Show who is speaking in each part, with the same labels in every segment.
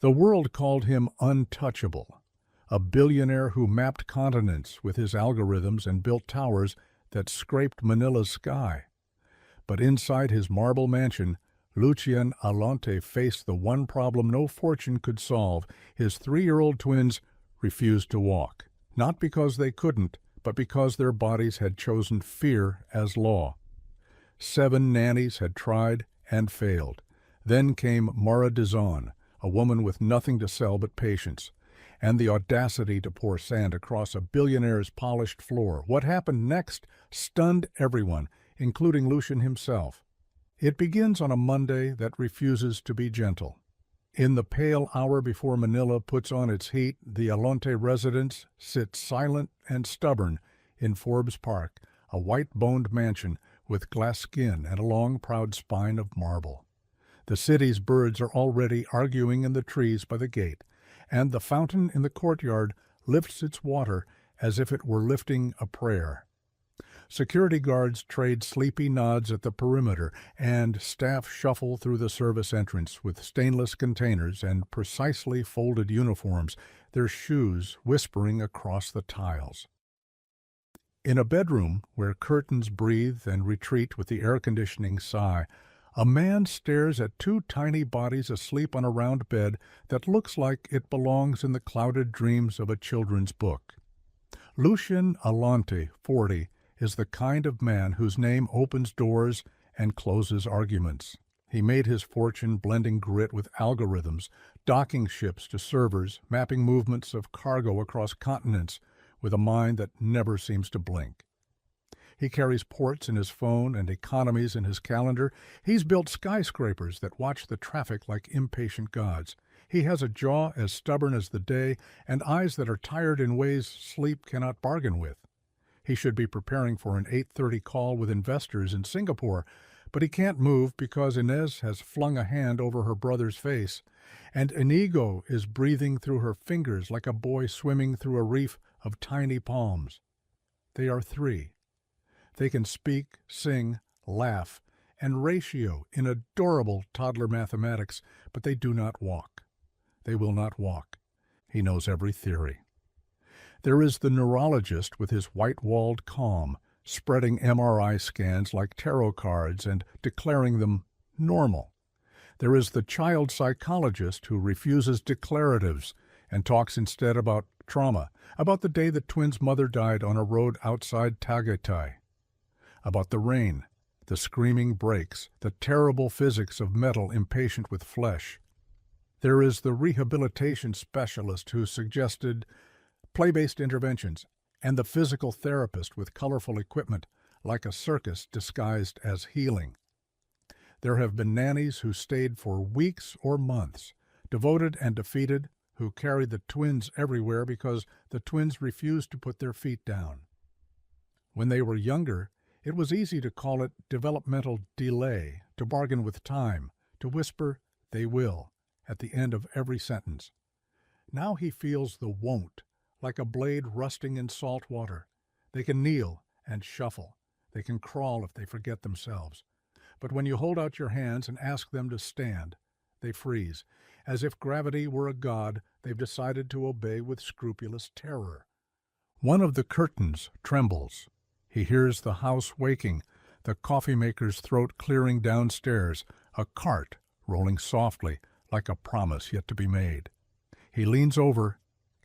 Speaker 1: The world called him untouchable, a billionaire who mapped continents with his algorithms and built towers that scraped Manila's sky. But inside his marble mansion, Lucian Alonte faced the one problem no fortune could solve. His 3-year-old twins refused to walk, not because they couldn't, but because their bodies had chosen fear as law. 7 nannies had tried and failed. Then came Mara Dizon, a woman with nothing to sell but patience, and the audacity to pour sand across a billionaire's polished floor. What happened next stunned everyone, including Lucian himself. It begins on a Monday that refuses to be gentle. In the pale hour before Manila puts on its heat, the Alonte residents sit silent and stubborn in Forbes Park, a white-boned mansion with glass skin and a long, proud spine of marble. The city's birds are already arguing in the trees by the gate, and the fountain in the courtyard lifts its water as if it were lifting a prayer. Security guards trade sleepy nods at the perimeter, and staff shuffle through the service entrance with stainless containers and precisely folded uniforms, their shoes whispering across the tiles. In a bedroom where curtains breathe and retreat with the air conditioning sigh, a man stares at 2 tiny bodies asleep on a round bed that looks like it belongs in the clouded dreams of a children's book. Lucian Alonte, 40, is the kind of man whose name opens doors and closes arguments. He made his fortune blending grit with algorithms, docking ships to servers, mapping movements of cargo across continents with a mind that never seems to blink. He carries ports in his phone and economies in his calendar. He's built skyscrapers that watch the traffic like impatient gods. He has a jaw as stubborn as the day and eyes that are tired in ways sleep cannot bargain with. He should be preparing for an 8:30 call with investors in Singapore, but he can't move because Inez has flung a hand over her brother's face, and Inigo is breathing through her fingers like a boy swimming through a reef of tiny palms. They are 3. They can speak, sing, laugh, and ratio in adorable toddler mathematics, but they do not walk. They will not walk. He knows every theory. There is the neurologist with his white-walled calm, spreading MRI scans like tarot cards and declaring them normal. There is the child psychologist who refuses declaratives and talks instead about trauma, about the day the twins' mother died on a road outside Tagaytay, about the rain, the screaming brakes, the terrible physics of metal impatient with flesh. There is the rehabilitation specialist who suggested play-based interventions, and the physical therapist with colorful equipment, like a circus disguised as healing. There have been nannies who stayed for weeks or months, devoted and defeated, who carried the twins everywhere because the twins refused to put their feet down. When they were younger, it was easy to call it developmental delay, to bargain with time, to whisper, "they will," at the end of every sentence. Now he feels the won't, like a blade rusting in salt water. They can kneel and shuffle. They can crawl if they forget themselves. But when you hold out your hands and ask them to stand, they freeze. As if gravity were a god, they've decided to obey with scrupulous terror. One of the curtains trembles. He hears the house waking, the coffee maker's throat clearing downstairs, a cart rolling softly like a promise yet to be made. He leans over,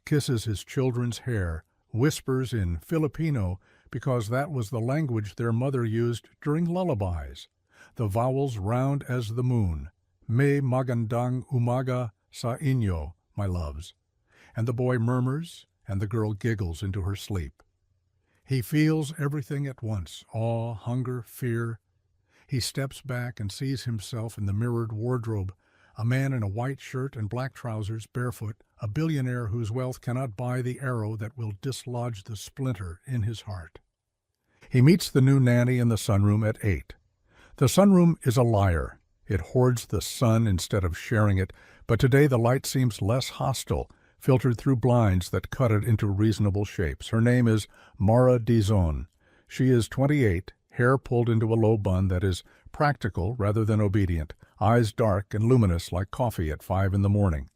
Speaker 1: kisses his children's hair, whispers in Filipino because that was the language their mother used during lullabies, the vowels round as the moon. May magandang umaga sa inyo, my loves. And the boy murmurs, and the girl giggles into her sleep. He feels everything at once, awe, hunger, fear. He steps back and sees himself in the mirrored wardrobe, a man in a white shirt and black trousers, barefoot, a billionaire whose wealth cannot buy the arrow that will dislodge the splinter in his heart. He meets the new nanny in the sunroom at 8. The sunroom is a liar. It hoards the sun instead of sharing it, but today the light seems less hostile, filtered through blinds that cut it into reasonable shapes. Her name is Mara Dizon. She is 28, hair pulled into a low bun that is practical rather than obedient, eyes dark and luminous like coffee at 5 in the morning.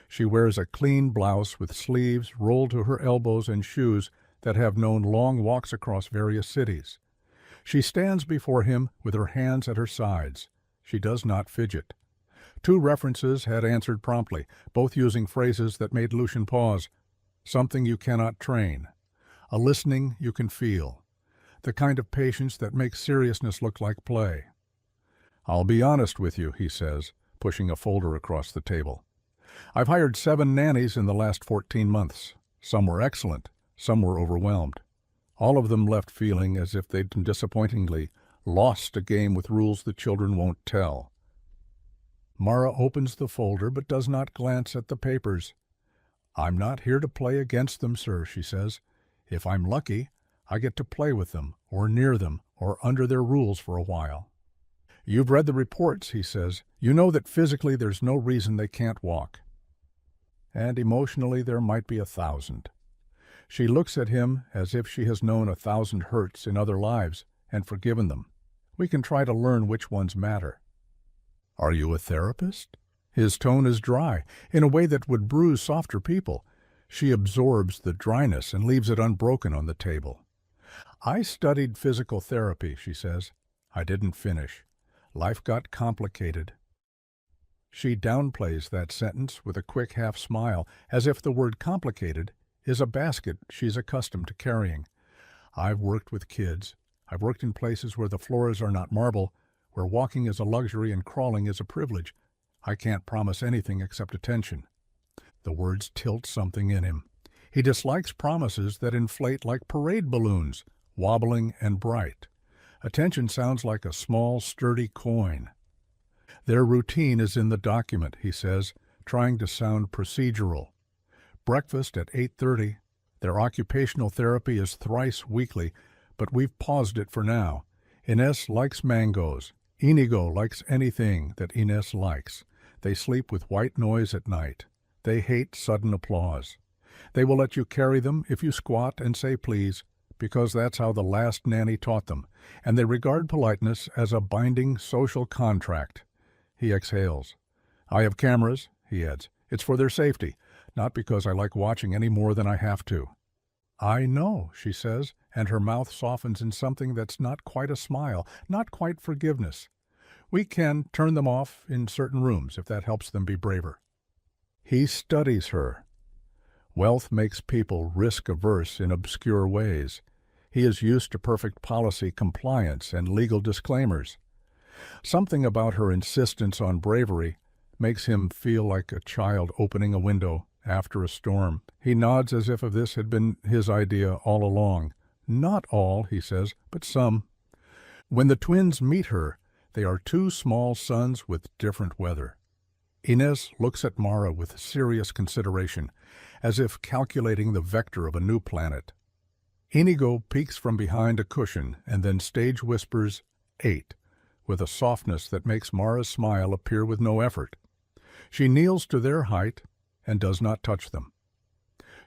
Speaker 1: She wears a clean blouse with sleeves rolled to her elbows and shoes that have known long walks across various cities. She stands before him with her hands at her sides. She does not fidget. Two references had answered promptly, both using phrases that made Lucian pause. Something you cannot train. A listening you can feel. The kind of patience that makes seriousness look like play. "I'll be honest with you," he says, pushing a folder across the table. "I've hired 7 nannies in the last 14 months. Some were excellent. Some were overwhelmed. All of them left feeling as if they'd disappointingly lost a game with rules the children won't tell." Mara opens the folder but does not glance at the papers. "I'm not here to play against them, sir," she says. "If I'm lucky, I get to play with them, or near them, or under their rules for a while." "You've read the reports," he says. "You know that physically there's no reason they can't walk. And emotionally there might be 1,000. She looks at him as if she has known 1,000 hurts in other lives and forgiven them. We can try to learn which ones matter. "Are you a therapist?" His tone is dry, in a way that would bruise softer people. She absorbs the dryness and leaves it unbroken on the table. "I studied physical therapy," she says. "I didn't finish. Life got complicated." She downplays that sentence with a quick half smile, as if the word complicated is a basket she's accustomed to carrying. "I've worked with kids. I've worked in places where the floors are not marble, where walking is a luxury and crawling is a privilege. I can't promise anything except attention." The words tilt something in him. He dislikes promises that inflate like parade balloons, wobbling and bright. Attention sounds like a small, sturdy coin. "Their routine is in the document," he says, trying to sound procedural. "Breakfast at 8:30. Their occupational therapy is thrice weekly, but we've paused it for now. Ines likes mangoes. Inigo likes anything that Ines likes. They sleep with white noise at night. They hate sudden applause. They will let you carry them if you squat and say please, because that's how the last nanny taught them, and they regard politeness as a binding social contract." He exhales. "I have cameras," he adds. "It's for their safety, not because I like watching any more than I have to." "I know," she says, and her mouth softens in something that's not quite a smile, not quite forgiveness. "We can turn them off in certain rooms, if that helps them be braver." He studies her. Wealth makes people risk-averse in obscure ways. He is used to perfect policy compliance and legal disclaimers. Something about her insistence on bravery makes him feel like a child opening a window after a storm. He nods as if this had been his idea all along. "Not all," he says, "but some." When the twins meet her, they are 2 small suns with different weather. Ines looks at Mara with serious consideration, as if calculating the vector of a new planet. Inigo peeks from behind a cushion and then stage whispers 8, with a softness that makes Mara's smile appear with no effort. She kneels to their height and does not touch them.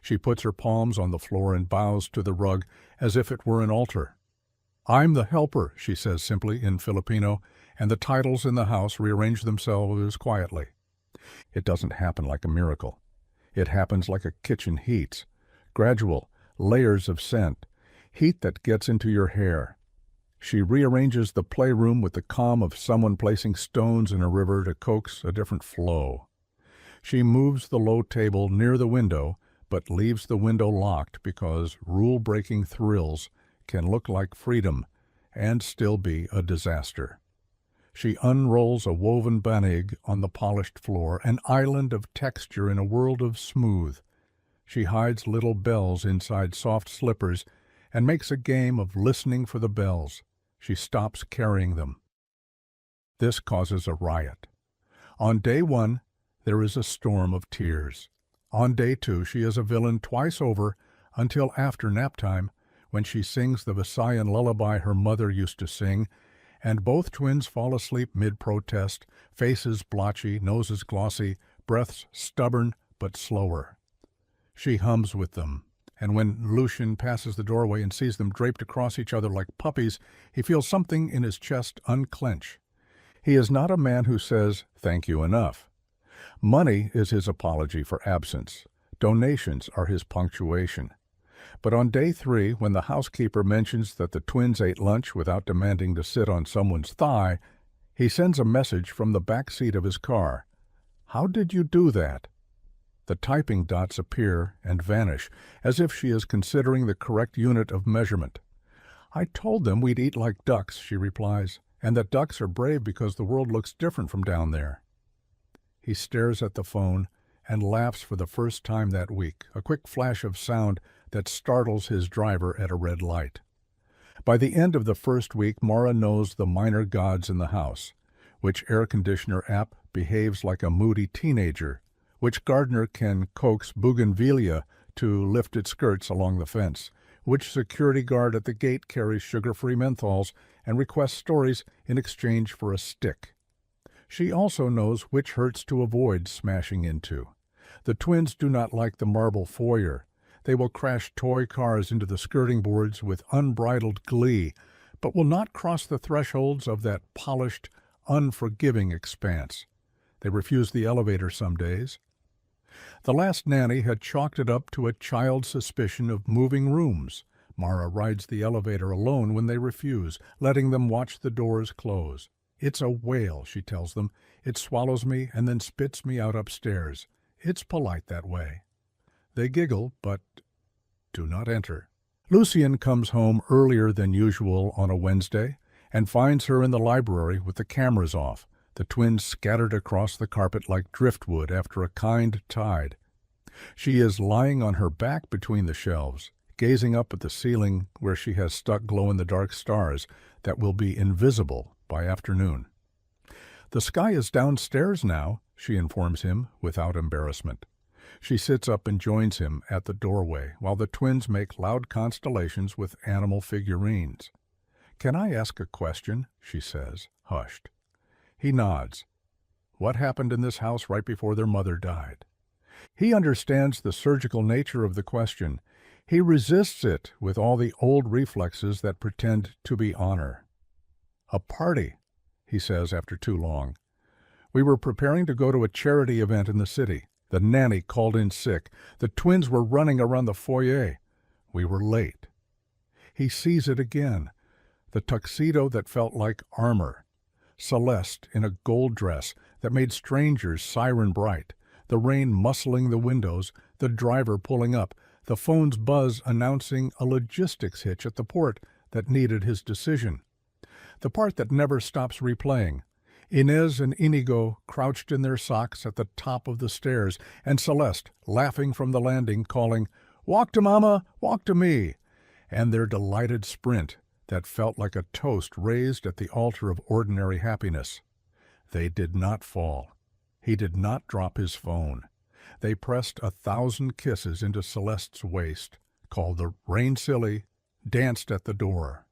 Speaker 1: She puts her palms on the floor and bows to the rug as if it were an altar. "I'm the helper," she says simply in Filipino, and the titles in the house rearrange themselves quietly. It doesn't happen like a miracle. It happens like a kitchen heats, gradual, layers of scent, heat that gets into your hair. She rearranges the playroom with the calm of someone placing stones in a river to coax a different flow. She moves the low table near the window, but leaves the window locked because rule-breaking thrills can look like freedom and still be a disaster. She unrolls a woven banig on the polished floor, an island of texture in a world of smooth. She hides little bells inside soft slippers and makes a game of listening for the bells. She stops carrying them. This causes a riot. On day 1, there is a storm of tears. On day 2, she is a villain twice over until after nap time, when she sings the Visayan lullaby her mother used to sing, and both twins fall asleep mid-protest, faces blotchy, noses glossy, breaths stubborn but slower. She hums with them, and when Lucian passes the doorway and sees them draped across each other like puppies, he feels something in his chest unclench. He is not a man who says, "Thank you enough." Money is his apology for absence. Donations are his punctuation. But on day 3, when the housekeeper mentions that the twins ate lunch without demanding to sit on someone's thigh, he sends a message from the back seat of his car. "How did you do that?" The typing dots appear and vanish, as if she is considering the correct unit of measurement. "I told them we'd eat like ducks," she replies, "and that ducks are brave because the world looks different from down there." He stares at the phone and laughs for the first time that week, a quick flash of sound that startles his driver at a red light. By the end of the first week, Mara knows the minor gods in the house. Which air conditioner app behaves like a moody teenager? Which gardener can coax bougainvillea to lift its skirts along the fence? Which security guard at the gate carries sugar-free menthols and requests stories in exchange for a stick? She also knows which hurts to avoid smashing into. The twins do not like the marble foyer. They will crash toy cars into the skirting boards with unbridled glee, but will not cross the thresholds of that polished, unforgiving expanse. They refuse the elevator some days. The last nanny had chalked it up to a child's suspicion of moving rooms. Mara rides the elevator alone when they refuse, letting them watch the doors close. "It's a whale," she tells them. "It swallows me and then spits me out upstairs. It's polite that way." They giggle, but do not enter. Lucian comes home earlier than usual on a Wednesday and finds her in the library with the cameras off, the twins scattered across the carpet like driftwood after a kind tide. She is lying on her back between the shelves, gazing up at the ceiling where she has stuck glow-in-the-dark stars that will be invisible by afternoon. "The sky is downstairs now," she informs him without embarrassment. She sits up and joins him at the doorway while the twins make loud constellations with animal figurines. "Can I ask a question?" she says, hushed. He nods. What happened in this house right before their mother died? He understands the surgical nature of the question. He resists it with all the old reflexes that pretend to be honor. "A party," he says after too long. "We were preparing to go to a charity event in the city. The nanny called in sick. The twins were running around the foyer. We were late." He sees it again. The tuxedo that felt like armor. Celeste in a gold dress that made strangers siren bright. The rain muscling the windows, the driver pulling up, the phone's buzz announcing a logistics hitch at the port that needed his decision. The part that never stops replaying. Inez and Inigo crouched in their socks at the top of the stairs, and Celeste laughing from the landing, calling, "Walk to Mama, walk to me," and their delighted sprint that felt like a toast raised at the altar of ordinary happiness. They did not fall. He did not drop his phone. They pressed 1,000 kisses into Celeste's waist, called the rain silly, danced at the door.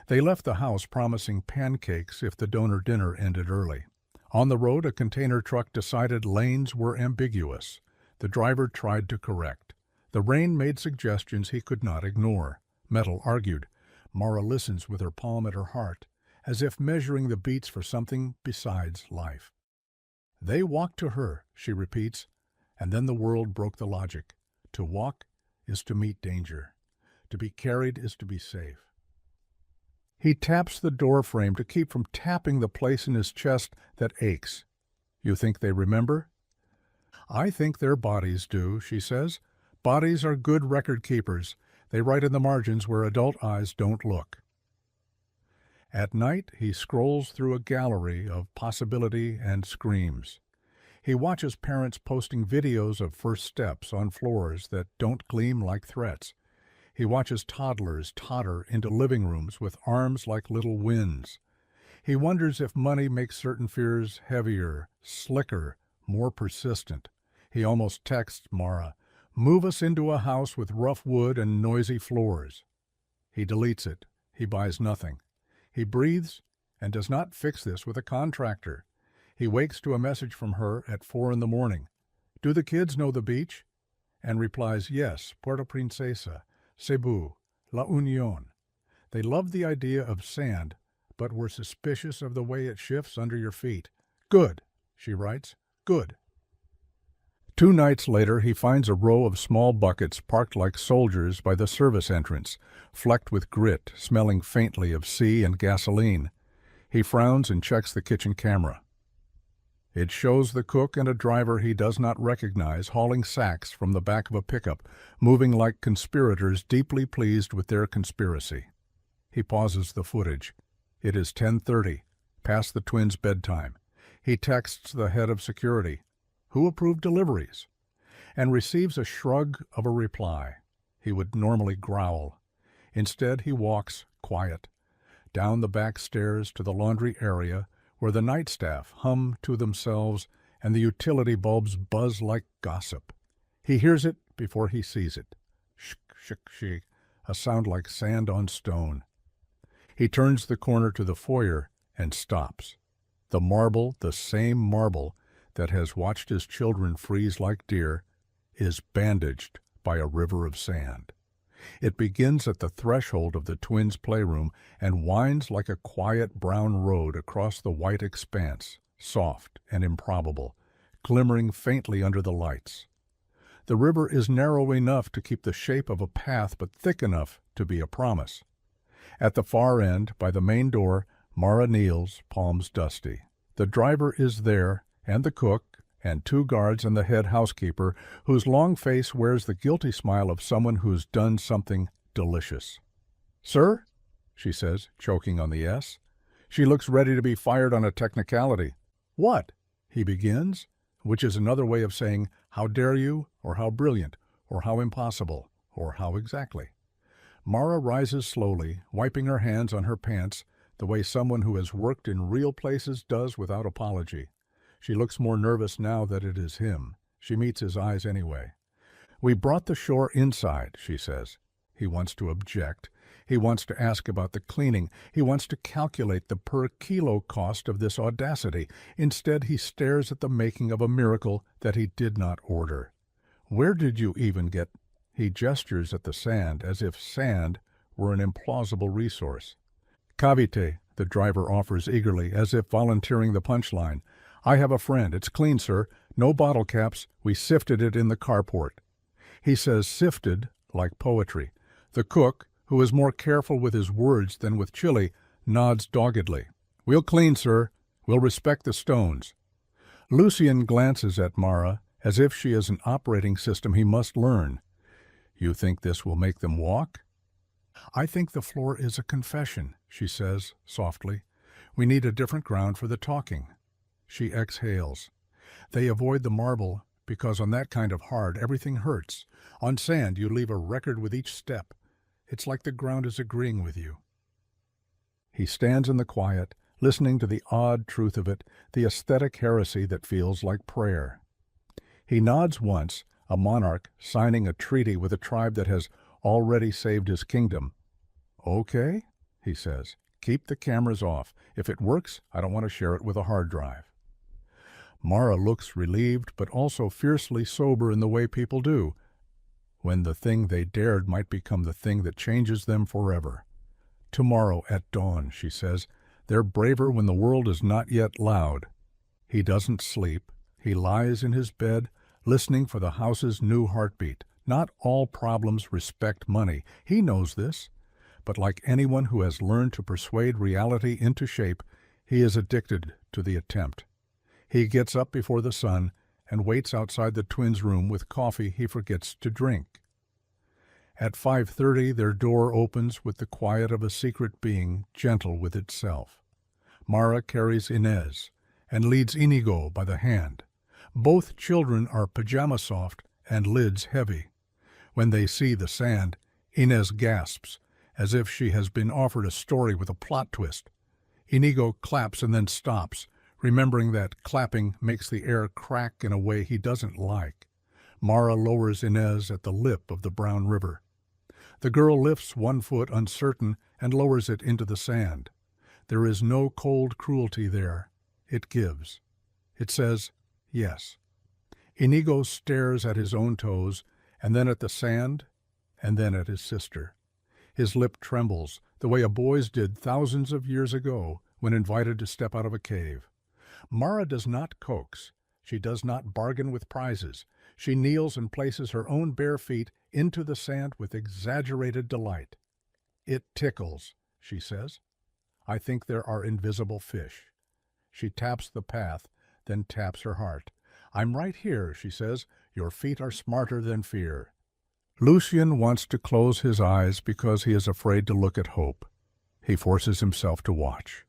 Speaker 1: They left the house promising pancakes if the donor dinner ended early. On the road, a container truck decided lanes were ambiguous. The driver tried to correct. The rain made suggestions he could not ignore. Metal argued. Mara listens with her palm at her heart, as if measuring the beats for something besides life. "They walked to her," she repeats, and then the world broke the logic. To walk is to meet danger. To be carried is to be safe. He taps the door frame to keep from tapping the place in his chest that aches. "You think they remember?" "I think their bodies do," she says. "Bodies are good record keepers. They write in the margins where adult eyes don't look." At night, he scrolls through a gallery of possibility and screams. He watches parents posting videos of first steps on floors that don't gleam like threats. He watches toddlers totter into living rooms with arms like little winds. He wonders if money makes certain fears heavier, slicker, more persistent. He almost texts Mara, "Move us into a house with rough wood and noisy floors." He deletes it. He buys nothing. He breathes and does not fix this with a contractor. He wakes to a message from her at 4 a.m. "Do the kids know the beach?" And replies, "Yes, Puerto Princesa, Cebu, La Union." They loved the idea of sand, but were suspicious of the way it shifts under your feet. "Good," she writes, "good." 2 nights later, he finds a row of small buckets parked like soldiers by the service entrance, flecked with grit, smelling faintly of sea and gasoline. He frowns and checks the kitchen camera. It shows the cook and a driver he does not recognize hauling sacks from the back of a pickup, moving like conspirators deeply pleased with their conspiracy. He pauses the footage. It is 10:30, past the twins' bedtime. He texts the head of security, "Who approved deliveries?" and receives a shrug of a reply. He would normally growl. Instead, he walks, quiet, down the back stairs to the laundry area, where the night staff hum to themselves and the utility bulbs buzz like gossip. He hears it before he sees it. Shk, shk, shk, a sound like sand on stone. He turns the corner to the foyer and stops. The marble, the same marble that has watched his children freeze like deer, is bandaged by a river of sand. It begins at the threshold of the twins' playroom and winds like a quiet brown road across the white expanse, soft and improbable, glimmering faintly under the lights. The river is narrow enough to keep the shape of a path, but thick enough to be a promise. At the far end, by the main door, Mara kneels, palms dusty. The driver is there, and the cook, and 2 guards and the head housekeeper, whose long face wears the guilty smile of someone who's done something delicious. "Sir?" she says, choking on the S. She looks ready to be fired on a technicality. "What?" he begins, which is another way of saying, "How dare you?" or "How brilliant?" or "How impossible?" or "How exactly?" Mara rises slowly, wiping her hands on her pants, the way someone who has worked in real places does without apology. She looks more nervous now that it is him. She meets his eyes anyway. "We brought the shore inside," she says. He wants to object. He wants to ask about the cleaning. He wants to calculate the per-kilo cost of this audacity. Instead, he stares at the making of a miracle that he did not order. "Where did you even get—" He gestures at the sand as if sand were an implausible resource. "Cavite," the driver offers eagerly, as if volunteering the punchline. "I have a friend. It's clean, sir. No bottle caps. We sifted it in the carport." He says sifted like poetry. The cook, who is more careful with his words than with chili, nods doggedly. "We'll clean, sir. We'll respect the stones." Lucian glances at Mara as if she is an operating system he must learn. "You think this will make them walk?" "I think the floor is a confession," she says softly. "We need a different ground for the talking." She exhales. "They avoid the marble because on that kind of hard everything hurts. On sand you leave a record with each step. It's like the ground is agreeing with you." He stands in the quiet, listening to the odd truth of it, the aesthetic heresy that feels like prayer. He nods once, a monarch signing a treaty with a tribe that has already saved his kingdom. "Okay," he says. "Keep the cameras off. If it works, I don't want to share it with a hard drive." Mara looks relieved, but also fiercely sober in the way people do, when the thing they dared might become the thing that changes them forever. "Tomorrow at dawn," she says. "They're braver when the world is not yet loud." He doesn't sleep. He lies in his bed, listening for the house's new heartbeat. Not all problems respect money. He knows this. But like anyone who has learned to persuade reality into shape, he is addicted to the attempt. He gets up before the sun and waits outside the twins' room with coffee he forgets to drink. At 5:30, their door opens with the quiet of a secret being gentle with itself. Mara carries Inez and leads Inigo by the hand. Both children are pajama-soft and lids heavy. When they see the sand, Inez gasps, as if she has been offered a story with a plot twist. Inigo claps and then stops, remembering that clapping makes the air crack in a way he doesn't like. Mara lowers Inez at the lip of the brown river. The girl lifts one foot uncertain and lowers it into the sand. There is no cold cruelty there. It gives. It says, yes. Inigo stares at his own toes, and then at the sand, and then at his sister. His lip trembles, the way a boy's did thousands of years ago when invited to step out of a cave. Mara does not coax. She does not bargain with prizes. She kneels and places her own bare feet into the sand with exaggerated delight. "It tickles," she says. "I think there are invisible fish." She taps the path, then taps her heart. "I'm right here," she says. "Your feet are smarter than fear." Lucian wants to close his eyes because he is afraid to look at Hope. He forces himself to watch.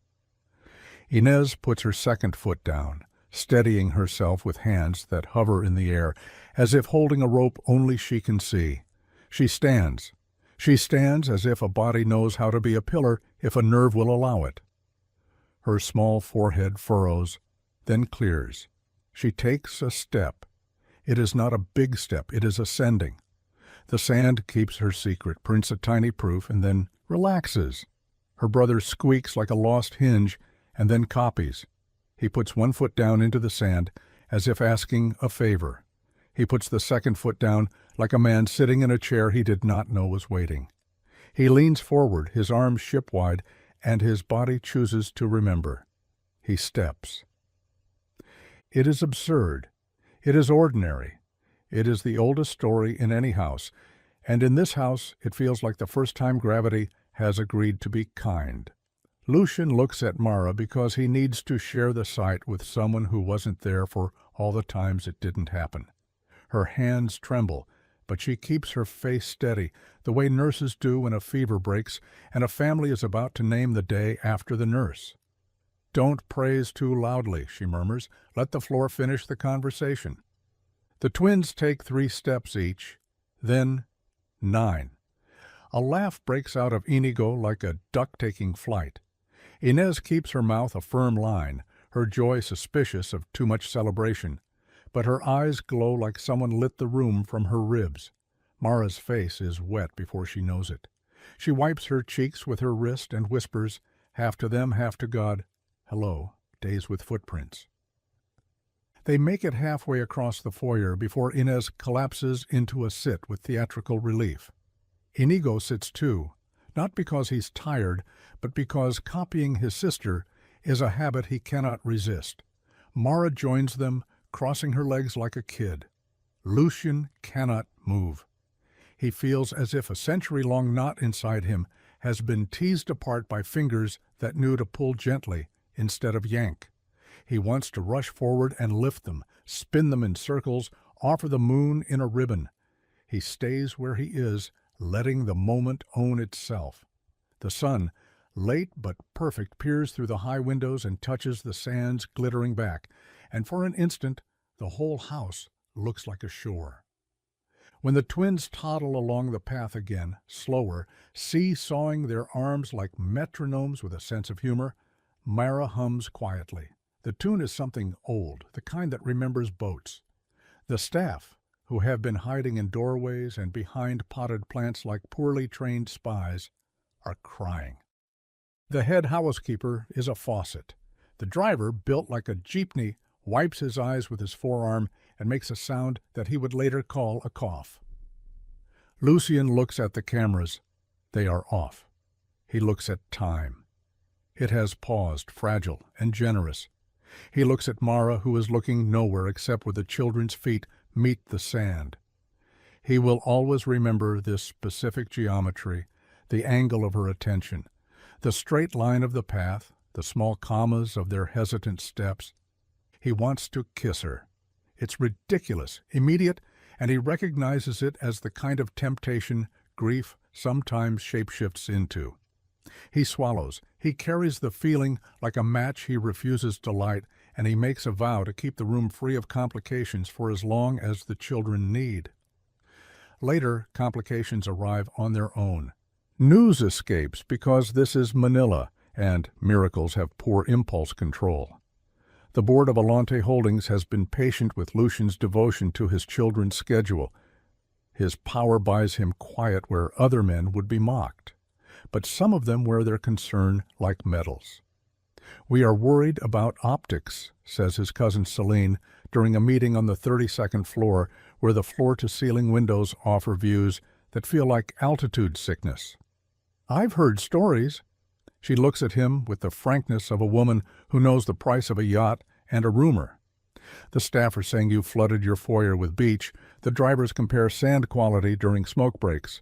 Speaker 1: Inez puts her second foot down, steadying herself with hands that hover in the air, as if holding a rope only she can see. She stands. She stands as if a body knows how to be a pillar if a nerve will allow it. Her small forehead furrows, then clears. She takes a step. It is not a big step, it is ascending. The sand keeps her secret, prints a tiny proof, and then relaxes. Her brother squeaks like a lost hinge, and then copies. He puts one foot down into the sand, as if asking a favor. He puts the second foot down like a man sitting in a chair he did not know was waiting. He leans forward, his arms ship-wide, and his body chooses to remember. He steps. It is absurd. It is ordinary. It is the oldest story in any house, and in this house it feels like the first time gravity has agreed to be kind. Lucian looks at Mara because he needs to share the sight with someone who wasn't there for all the times it didn't happen. Her hands tremble, but she keeps her face steady, the way nurses do when a fever breaks and a family is about to name the day after the nurse. "Don't praise too loudly," she murmurs. "Let the floor finish the conversation." The twins take 3 steps each, then 9. A laugh breaks out of Inigo like a duck taking flight. Inez keeps her mouth a firm line, her joy suspicious of too much celebration, but her eyes glow like someone lit the room from her ribs. Mara's face is wet before she knows it. She wipes her cheeks with her wrist and whispers, half to them, half to God, "Hello, days with footprints." They make it halfway across the foyer before Inez collapses into a sit with theatrical relief. Inigo sits too, not because he's tired, but because copying his sister is a habit he cannot resist. Mara joins them, crossing her legs like a kid. Lucian cannot move. He feels as if a century-long knot inside him has been teased apart by fingers that knew to pull gently instead of yank. He wants to rush forward and lift them, spin them in circles, offer the moon in a ribbon. He stays where he is, letting the moment own itself. The sun, late but perfect, peers through the high windows and touches the sand's glittering back, and for an instant the whole house looks like a shore. When the twins toddle along the path again, slower, see-sawing their arms like metronomes with a sense of humor, Mara hums quietly. The tune is something old, the kind that remembers boats. The staff, who have been hiding in doorways and behind potted plants like poorly trained spies, are crying. The head housekeeper is a faucet. The driver, built like a jeepney, wipes his eyes with his forearm and makes a sound that he would later call a cough. Lucian looks at the cameras. They are off. He looks at time. It has paused, fragile and generous. He looks at Mara, who is looking nowhere except where the children's feet meet the sand. He will always remember this specific geometry, the angle of her attention, the straight line of the path, the small commas of their hesitant steps. He wants to kiss her. It's ridiculous, immediate, and he recognizes it as the kind of temptation grief sometimes shapeshifts into. He swallows. He carries the feeling like a match he refuses to light, and he makes a vow to keep the room free of complications for as long as the children need. Later, complications arrive on their own. News escapes because this is Manila, and miracles have poor impulse control. The board of Alonte Holdings has been patient with Lucian's devotion to his children's schedule. His power buys him quiet where other men would be mocked. But some of them wear their concern like medals. "We are worried about optics," says his cousin Celine during a meeting on the 32nd floor where the floor-to-ceiling windows offer views that feel like altitude sickness. "I've heard stories." She looks at him with the frankness of a woman who knows the price of a yacht and a rumor. The staff are saying you flooded your foyer with beach. The drivers compare sand quality during smoke breaks.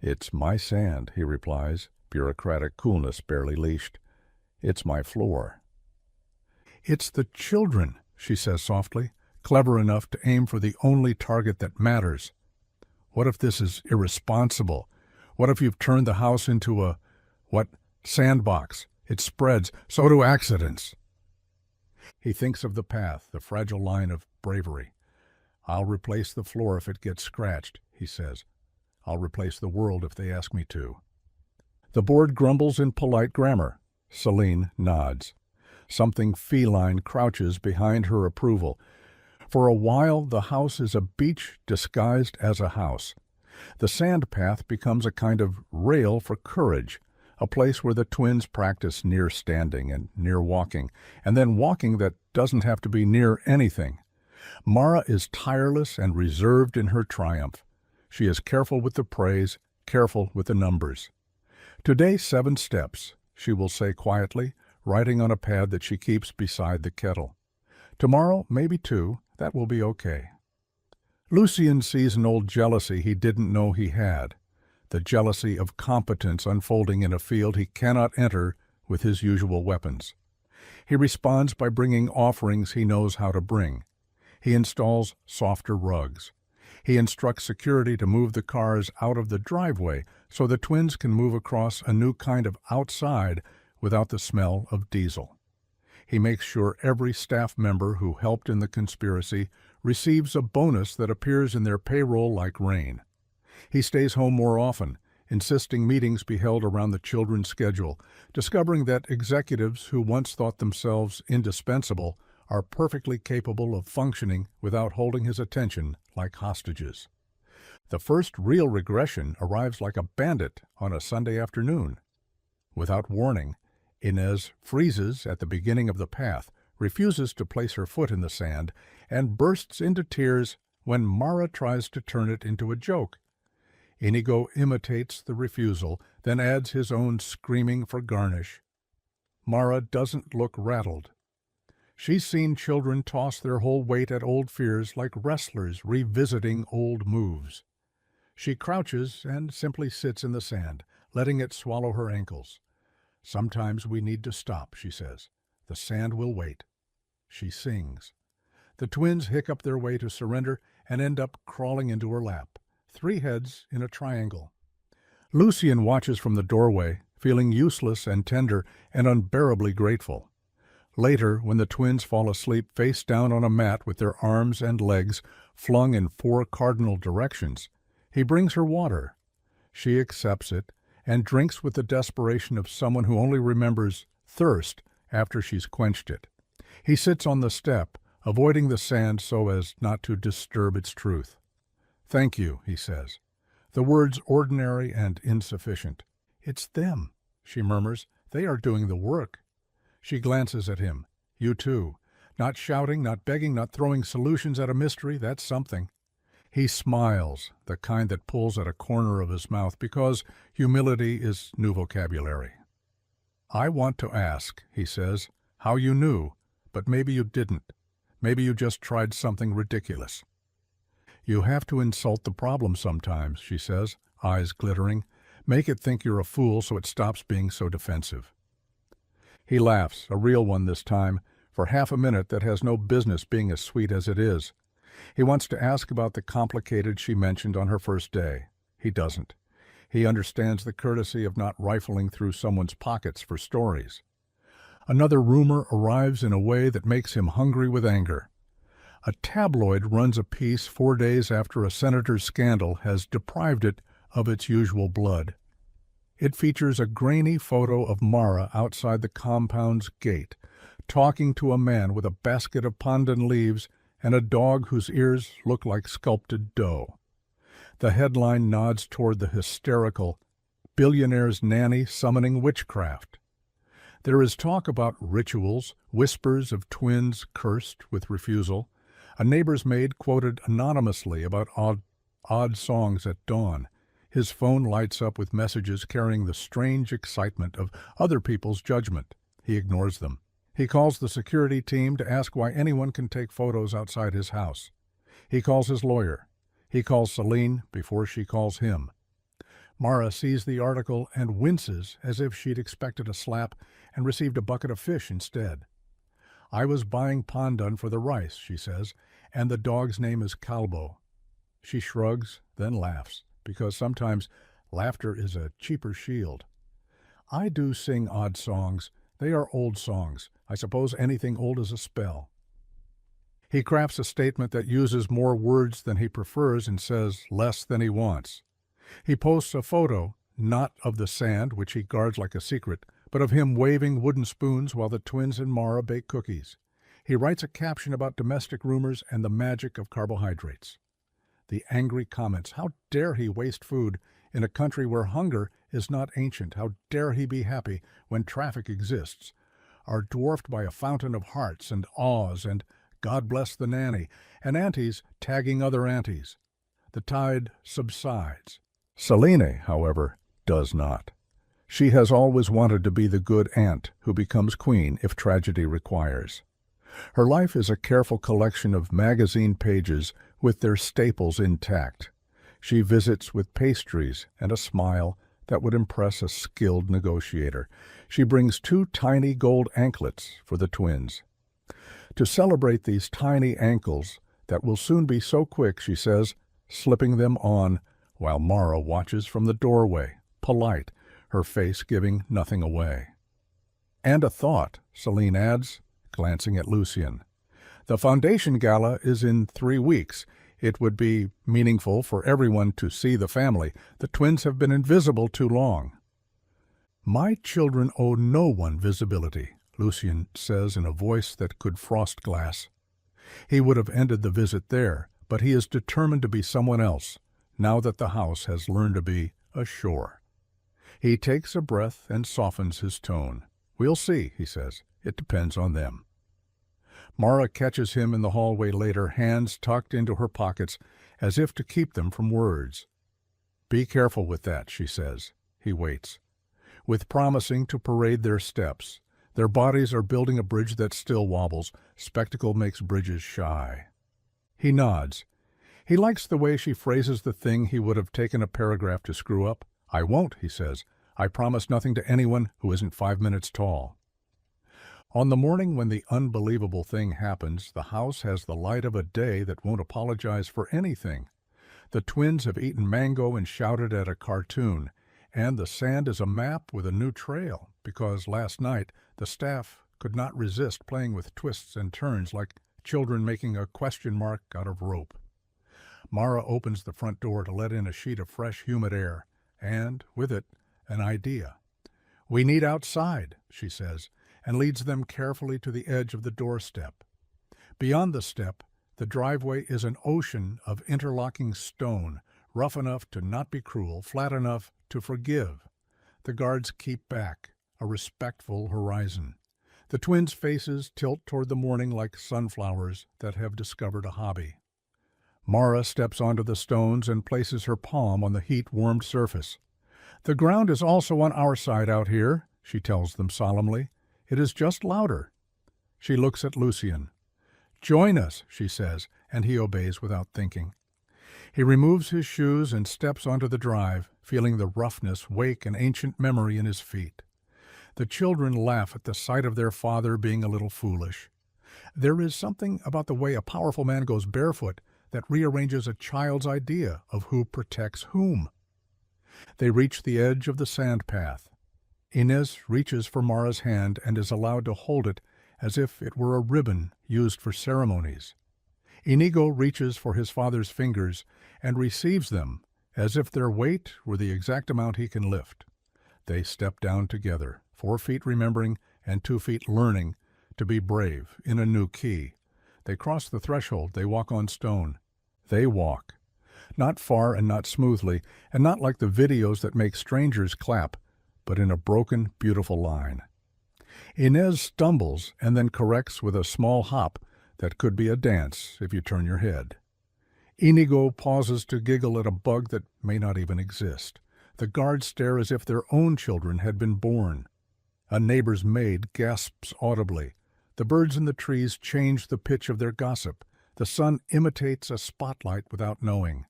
Speaker 1: It's my sand, he replies, bureaucratic coolness barely leashed. It's my floor. It's the children, she says softly, clever enough to aim for the only target that matters. What if this is irresponsible? What if you've turned the house into a, sandbox? It spreads. So do accidents. He thinks of the path, the fragile line of bravery. I'll replace the floor if it gets scratched, he says. I'll replace the world if they ask me to. The board grumbles in polite grammar. Celine nods. Something feline crouches behind her approval. For a while, the house is a beach disguised as a house. The sand path becomes a kind of rail for courage, a place where the twins practice near standing and near walking, and then walking that doesn't have to be near anything. Mara is tireless and reserved in her triumph. She is careful with the praise, careful with the numbers. Today 7 steps, she will say quietly, writing on a pad that she keeps beside the kettle. Tomorrow, maybe 2, that will be okay. Lucian sees an old jealousy he didn't know he had, the jealousy of competence unfolding in a field he cannot enter with his usual weapons. He responds by bringing offerings he knows how to bring. He installs softer rugs. He instructs security to move the cars out of the driveway so the twins can move across a new kind of outside without the smell of diesel. He makes sure every staff member who helped in the conspiracy receives a bonus that appears in their payroll like rain. He stays home more often, insisting meetings be held around the children's schedule, discovering that executives who once thought themselves indispensable are perfectly capable of functioning without holding his attention like hostages. The first real regression arrives like a bandit on a Sunday afternoon. Without warning, Inez freezes at the beginning of the path, refuses to place her foot in the sand, and bursts into tears when Mara tries to turn it into a joke. Inigo imitates the refusal, then adds his own screaming for garnish. Mara doesn't look rattled. She's seen children toss their whole weight at old fears like wrestlers revisiting old moves. She crouches and simply sits in the sand, letting it swallow her ankles. Sometimes we need to stop, she says. The sand will wait. She sings. The twins hiccup their way to surrender and end up crawling into her lap, 3 heads in a triangle. Lucian watches from the doorway, feeling useless and tender and unbearably grateful. Later, when the twins fall asleep face down on a mat with their arms and legs flung in 4 cardinal directions, he brings her water. She accepts it and drinks with the desperation of someone who only remembers thirst after she's quenched it. He sits on the step, avoiding the sand so as not to disturb its truth. Thank you, he says. The words ordinary and insufficient. It's them, she murmurs. They are doing the work. She glances at him. You too. Not shouting, not begging, not throwing solutions at a mystery, that's something. He smiles, the kind that pulls at a corner of his mouth, because humility is new vocabulary. I want to ask, he says, how you knew, but maybe you didn't. Maybe you just tried something ridiculous. You have to insult the problem sometimes, she says, eyes glittering. Make it think you're a fool so it stops being so defensive. He laughs, a real one this time, for half a minute that has no business being as sweet as it is. He wants to ask about the complicated she mentioned on her first day. He doesn't. He understands the courtesy of not rifling through someone's pockets for stories. Another rumor arrives in a way that makes him hungry with anger. A tabloid runs a piece 4 days after a senator's scandal has deprived it of its usual blood. It features a grainy photo of Mara outside the compound's gate, talking to a man with a basket of pandan leaves and a dog whose ears look like sculpted dough. The headline nods toward the hysterical Billionaire's Nanny summoning witchcraft. There is talk about rituals, whispers of twins cursed with refusal. A neighbor's maid quoted anonymously about odd songs at dawn. His phone lights up with messages carrying the strange excitement of other people's judgment. He ignores them. He calls the security team to ask why anyone can take photos outside his house. He calls his lawyer. He calls Celine before she calls him. Mara sees the article and winces as if she'd expected a slap and received a bucket of fish instead. "I was buying pandan for the rice," she says, "and the dog's name is Calbo." She shrugs, then laughs, because sometimes laughter is a cheaper shield. "I do sing odd songs. They are old songs. I suppose anything old is a spell." He crafts a statement that uses more words than he prefers and says less than he wants. He posts a photo, not of the sand, which he guards like a secret, but of him waving wooden spoons while the twins and Mara bake cookies. He writes a caption about domestic rumors and the magic of carbohydrates. The angry comments, "How dare he waste food in a country where hunger is not ancient? How dare he be happy when traffic exists?" are dwarfed by a fountain of hearts and awes and "God bless the nanny," and aunties tagging other aunties. The tide subsides. Celine, however, does not. She has always wanted to be the good aunt who becomes queen if tragedy requires. Her life is a careful collection of magazine pages with their staples intact. She visits with pastries and a smile that would impress a skilled negotiator. She brings 2 tiny gold anklets for the twins. To celebrate these tiny ankles that will soon be so quick, she says, slipping them on while Mara watches from the doorway, polite, her face giving nothing away. "And a thought," Celine adds, glancing at Lucian. "The foundation gala is in 3 weeks. It would be meaningful for everyone to see the family. The twins have been invisible too long." "My children owe no one visibility," Lucian says in a voice that could frost glass. He would have ended the visit there, but he is determined to be someone else, now that the house has learned to be a shore. He takes a breath and softens his tone. "We'll see," he says. "It depends on them." Mara catches him in the hallway later, hands tucked into her pockets, as if to keep them from words. "Be careful with that," she says. He waits. With promising to parade their steps, their bodies are building a bridge that still wobbles. Spectacle makes bridges shy. He nods. He likes the way she phrases the thing he would have taken a paragraph to screw up. "I won't," he says. "I promise nothing to anyone who isn't 5 minutes tall." On the morning when the unbelievable thing happens, the house has the light of a day that won't apologize for anything. The twins have eaten mango and shouted at a cartoon, and the sand is a map with a new trail, because last night the staff could not resist playing with twists and turns like children making a question mark out of rope. Mara opens the front door to let in a sheet of fresh, humid air, and, with it, an idea. "We need outside," she says, and leads them carefully to the edge of the doorstep. Beyond the step, the driveway is an ocean of interlocking stone, rough enough to not be cruel, flat enough to forgive. The guards keep back, a respectful horizon. The twins' faces tilt toward the morning like sunflowers that have discovered a hobby. Mara steps onto the stones and places her palm on the heat-warmed surface. "The ground is also on our side out here," she tells them solemnly. "It is just louder." She looks at Lucian. "Join us," she says, and he obeys without thinking. He removes his shoes and steps onto the drive, feeling the roughness wake an ancient memory in his feet. The children laugh at the sight of their father being a little foolish. There is something about the way a powerful man goes barefoot that rearranges a child's idea of who protects whom. They reach the edge of the sand path. Inez reaches for Mara's hand and is allowed to hold it as if it were a ribbon used for ceremonies. Inigo reaches for his father's fingers and receives them as if their weight were the exact amount he can lift. They step down together, 4 feet remembering and 2 feet learning to be brave in a new key. They cross the threshold, they walk on stone. They walk. Not far and not smoothly, and not like the videos that make strangers clap, but in a broken, beautiful line. Inez stumbles and then corrects with a small hop that could be a dance if you turn your head. Inigo pauses to giggle at a bug that may not even exist. The guards stare as if their own children had been born. A neighbor's maid gasps audibly. The birds in the trees change the pitch of their gossip. The sun imitates a spotlight without knowing.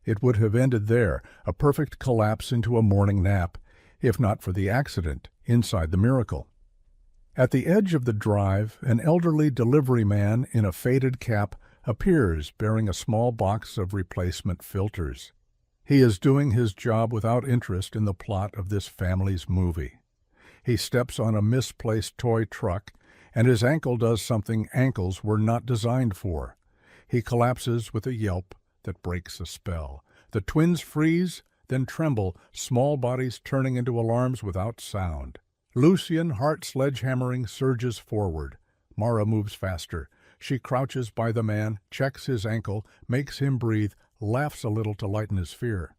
Speaker 1: It would have ended there, a perfect collapse into a morning nap, if not for the accident inside the miracle. At the edge of the drive, an elderly delivery man in a faded cap appears bearing a small box of replacement filters. He is doing his job without interest in the plot of this family's movie. He steps on a misplaced toy truck, and his ankle does something ankles were not designed for. He collapses with a yelp that breaks a spell. The twins freeze, then tremble, small bodies turning into alarms without sound. Lucian, heart sledgehammering, surges forward. Mara moves faster. She crouches by the man, checks his ankle, makes him breathe, laughs a little to lighten his fear.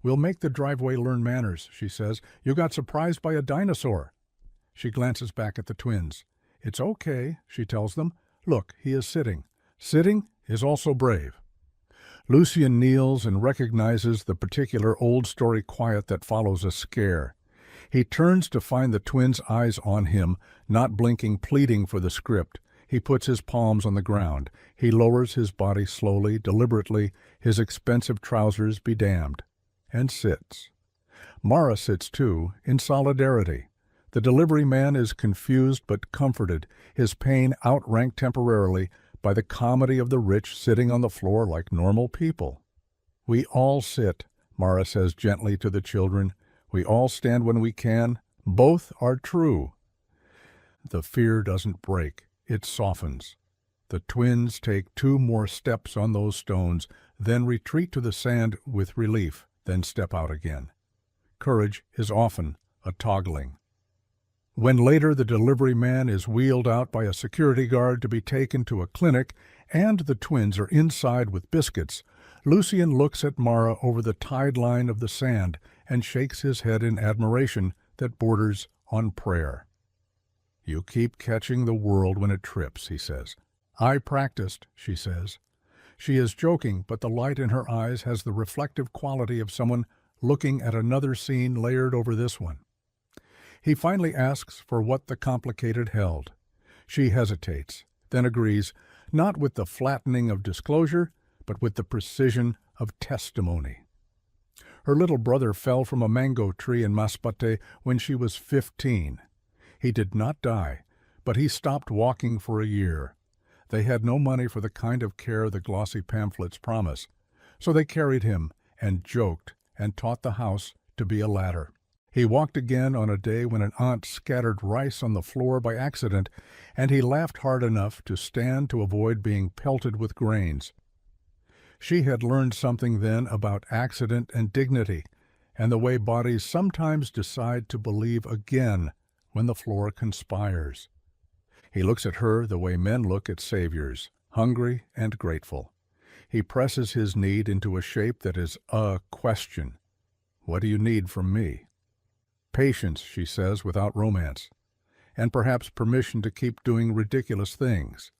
Speaker 1: "We'll make the driveway learn manners," she says. "You got surprised by a dinosaur." She glances back at the twins. "It's okay," she tells them. "Look, he is sitting. Sitting is also brave." Lucian kneels and recognizes the particular old-story quiet that follows a scare. He turns to find the twins' eyes on him, not blinking, pleading for the script. He puts his palms on the ground. He lowers his body slowly, deliberately, his expensive trousers be damned, and sits. Mara sits too, in solidarity. The delivery man is confused but comforted, his pain outranked temporarily by the comedy of the rich sitting on the floor like normal people. "We all sit," Mara says gently to the children. "We all stand when we can. Both are true." The fear doesn't break. It softens. The twins take 2 more steps on those stones, then retreat to the sand with relief, then step out again. Courage is often a toggling. When later the delivery man is wheeled out by a security guard to be taken to a clinic, and the twins are inside with biscuits, Lucian looks at Mara over the tide line of the sand and shakes his head in admiration that borders on prayer. "You keep catching the world when it trips," he says. "I practiced," she says. She is joking, but the light in her eyes has the reflective quality of someone looking at another scene layered over this one. He finally asks for what the complicated held. She hesitates, then agrees, not with the flattening of disclosure, but with the precision of testimony. Her little brother fell from a mango tree in Masbate when she was 15. He did not die, but he stopped walking for a year. They had no money for the kind of care the glossy pamphlets promise, so they carried him and joked and taught the house to be a ladder. He walked again on a day when an aunt scattered rice on the floor by accident, and he laughed hard enough to stand to avoid being pelted with grains. She had learned something then about accident and dignity, and the way bodies sometimes decide to believe again when the floor conspires. He looks at her the way men look at saviors, hungry and grateful. He presses his need into a shape that is a question. "What do you need from me?" "Patience," she says, without romance, "and perhaps permission to keep doing ridiculous things."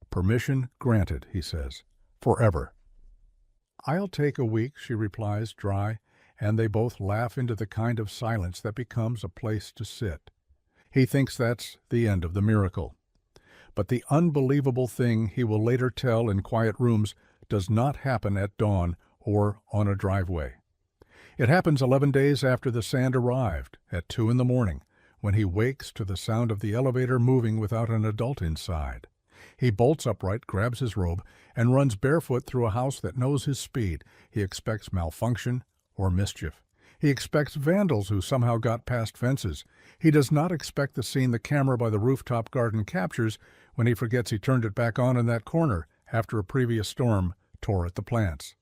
Speaker 1: "Permission granted," he says, "forever." "I'll take a week," she replies, dry, and they both laugh into the kind of silence that becomes a place to sit. He thinks that's the end of the miracle. But the unbelievable thing he will later tell in quiet rooms does not happen at dawn or on a driveway. It happens 11 days after the sand arrived, at 2 in the morning, when he wakes to the sound of the elevator moving without an adult inside. He bolts upright, grabs his robe, and runs barefoot through a house that knows his speed. He expects malfunction or mischief. He expects vandals who somehow got past fences. He does not expect the scene the camera by the rooftop garden captures when he forgets he turned it back on in that corner after a previous storm tore at the plants.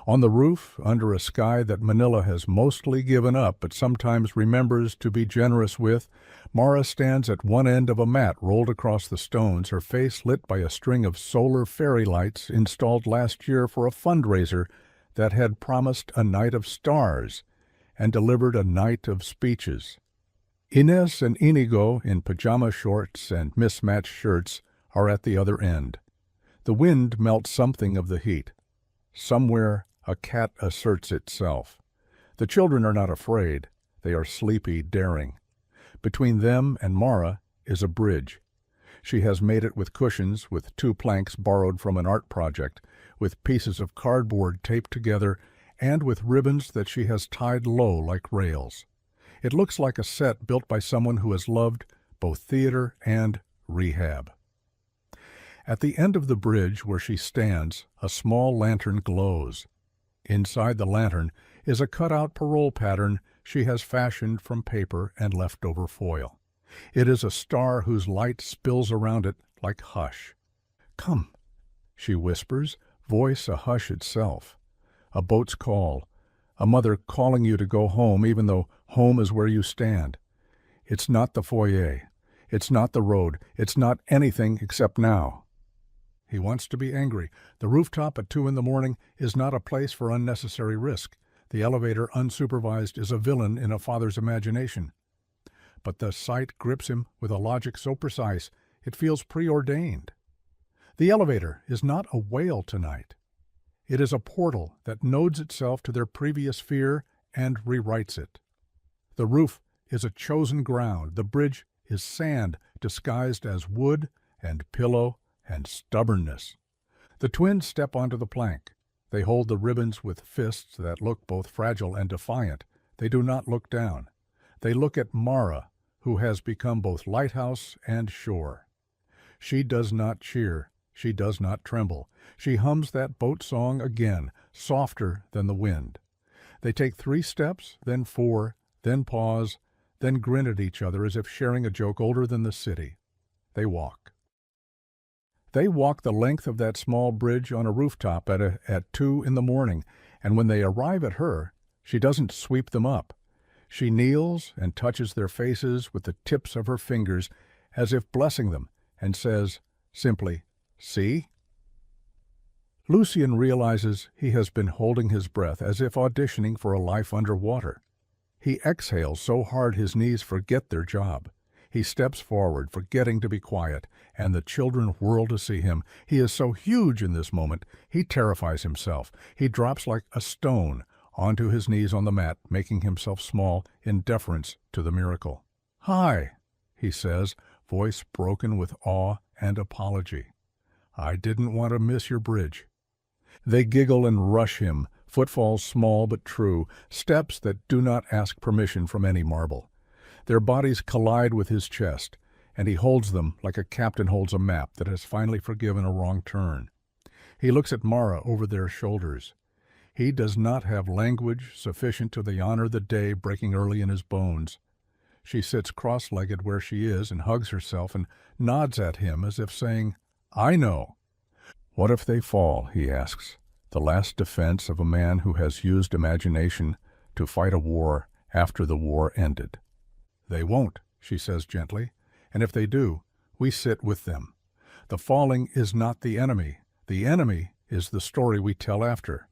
Speaker 1: On the roof, under a sky that Manila has mostly given up but sometimes remembers to be generous with, Mara stands at one end of a mat rolled across the stones, her face lit by a string of solar fairy lights installed last year for a fundraiser that had promised a night of stars and delivered a night of speeches. Inez and Inigo, in pajama shorts and mismatched shirts, are at the other end. The wind melts something of the heat. Somewhere a cat asserts itself. The children are not afraid. They are sleepy, daring. Between them and Mara is a bridge. She has made it with cushions, with 2 planks borrowed from an art project, with pieces of cardboard taped together, and with ribbons that she has tied low like rails. It looks like a set built by someone who has loved both theater and rehab. At the end of the bridge where she stands, a small lantern glows. Inside the lantern is a cut-out parole pattern she has fashioned from paper and leftover foil. It is a star whose light spills around it like hush. "Come," she whispers, voice a hush itself. A boat's call, a mother calling you to go home even though home is where you stand. It's not the foyer. It's not the road. It's not anything except now. He wants to be angry. The rooftop at 2 in the morning is not a place for unnecessary risk. The elevator, unsupervised, is a villain in a father's imagination. But the sight grips him with a logic so precise it feels preordained. The elevator is not a whale tonight. It is a portal that nodes itself to their previous fear and rewrites it. The roof is a chosen ground. The bridge is sand disguised as wood and pillow and stubbornness. The twins step onto the plank. They hold the ribbons with fists that look both fragile and defiant. They do not look down. They look at Mara, who has become both lighthouse and shore. She does not cheer. She does not tremble. She hums that boat song again, softer than the wind. They take 3 steps, then 4, then pause, then grin at each other as if sharing a joke older than the city. They walk. They walk the length of that small bridge on a rooftop at 2 in the morning, and when they arrive at her, she doesn't sweep them up. She kneels and touches their faces with the tips of her fingers as if blessing them, and says simply, "See?" Lucian realizes he has been holding his breath as if auditioning for a life underwater. He exhales so hard his knees forget their job. He steps forward, forgetting to be quiet, and the children whirl to see him. He is so huge in this moment, he terrifies himself. He drops like a stone onto his knees on the mat, making himself small in deference to the miracle. "Hi," he says, voice broken with awe and apology. "I didn't want to miss your bridge." They giggle and rush him, footfalls small but true, steps that do not ask permission from any marble. Their bodies collide with his chest, and he holds them like a captain holds a map that has finally forgiven a wrong turn. He looks at Mara over their shoulders. He does not have language sufficient to honor the day breaking early in his bones. She sits cross-legged where she is and hugs herself and nods at him as if saying, "I know." "What if they fall?" he asks, the last defense of a man who has used imagination to fight a war after the war ended. "They won't," she says gently, "and if they do, we sit with them. The falling is not the enemy. The enemy is the story we tell after."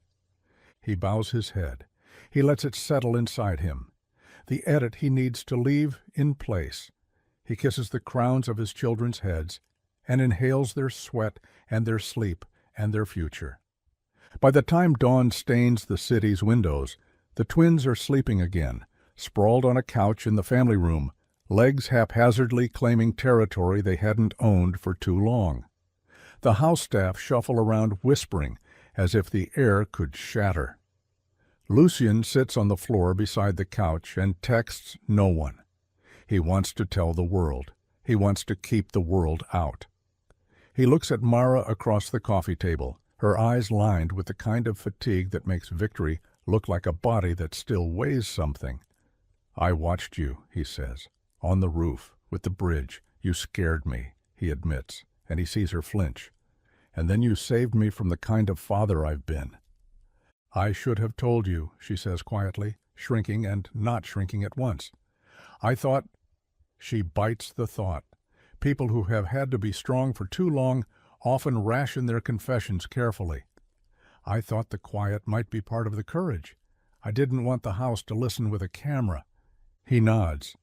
Speaker 1: He bows his head. He lets it settle inside him. The edit he needs to leave in place. He kisses the crowns of his children's heads and inhales their sweat and their sleep and their future. By the time dawn stains the city's windows, the twins are sleeping again, sprawled on a couch in the family room, legs haphazardly claiming territory they hadn't owned for too long. The house staff shuffle around whispering as if the air could shatter. Lucian sits on the floor beside the couch and texts no one. He wants to tell the world. He wants to keep the world out. He looks at Mara across the coffee table, her eyes lined with the kind of fatigue that makes victory look like a body that still weighs something. "I watched you," he says, "on the roof, with the bridge. You scared me," he admits, and he sees her flinch. "And then you saved me from the kind of father I've been." "I should have told you," she says quietly, shrinking and not shrinking at once. "I thought—" She bites the thought. People who have had to be strong for too long often ration their confessions carefully. "I thought the quiet might be part of the courage. I didn't want the house to listen with a camera." He nods.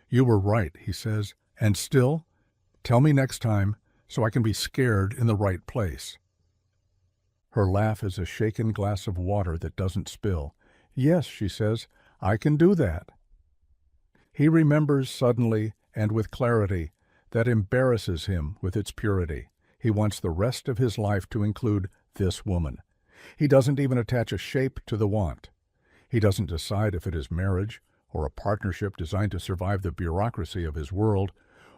Speaker 1: "You were right," he says, "and still, tell me next time so I can be scared in the right place." Her laugh is a shaken glass of water that doesn't spill. "Yes," she says, "I can do that." He remembers suddenly and with clarity that embarrasses him with its purity. He wants the rest of his life to include this woman. He doesn't even attach a shape to the want. He doesn't decide if it is marriage, or a partnership designed to survive the bureaucracy of his world,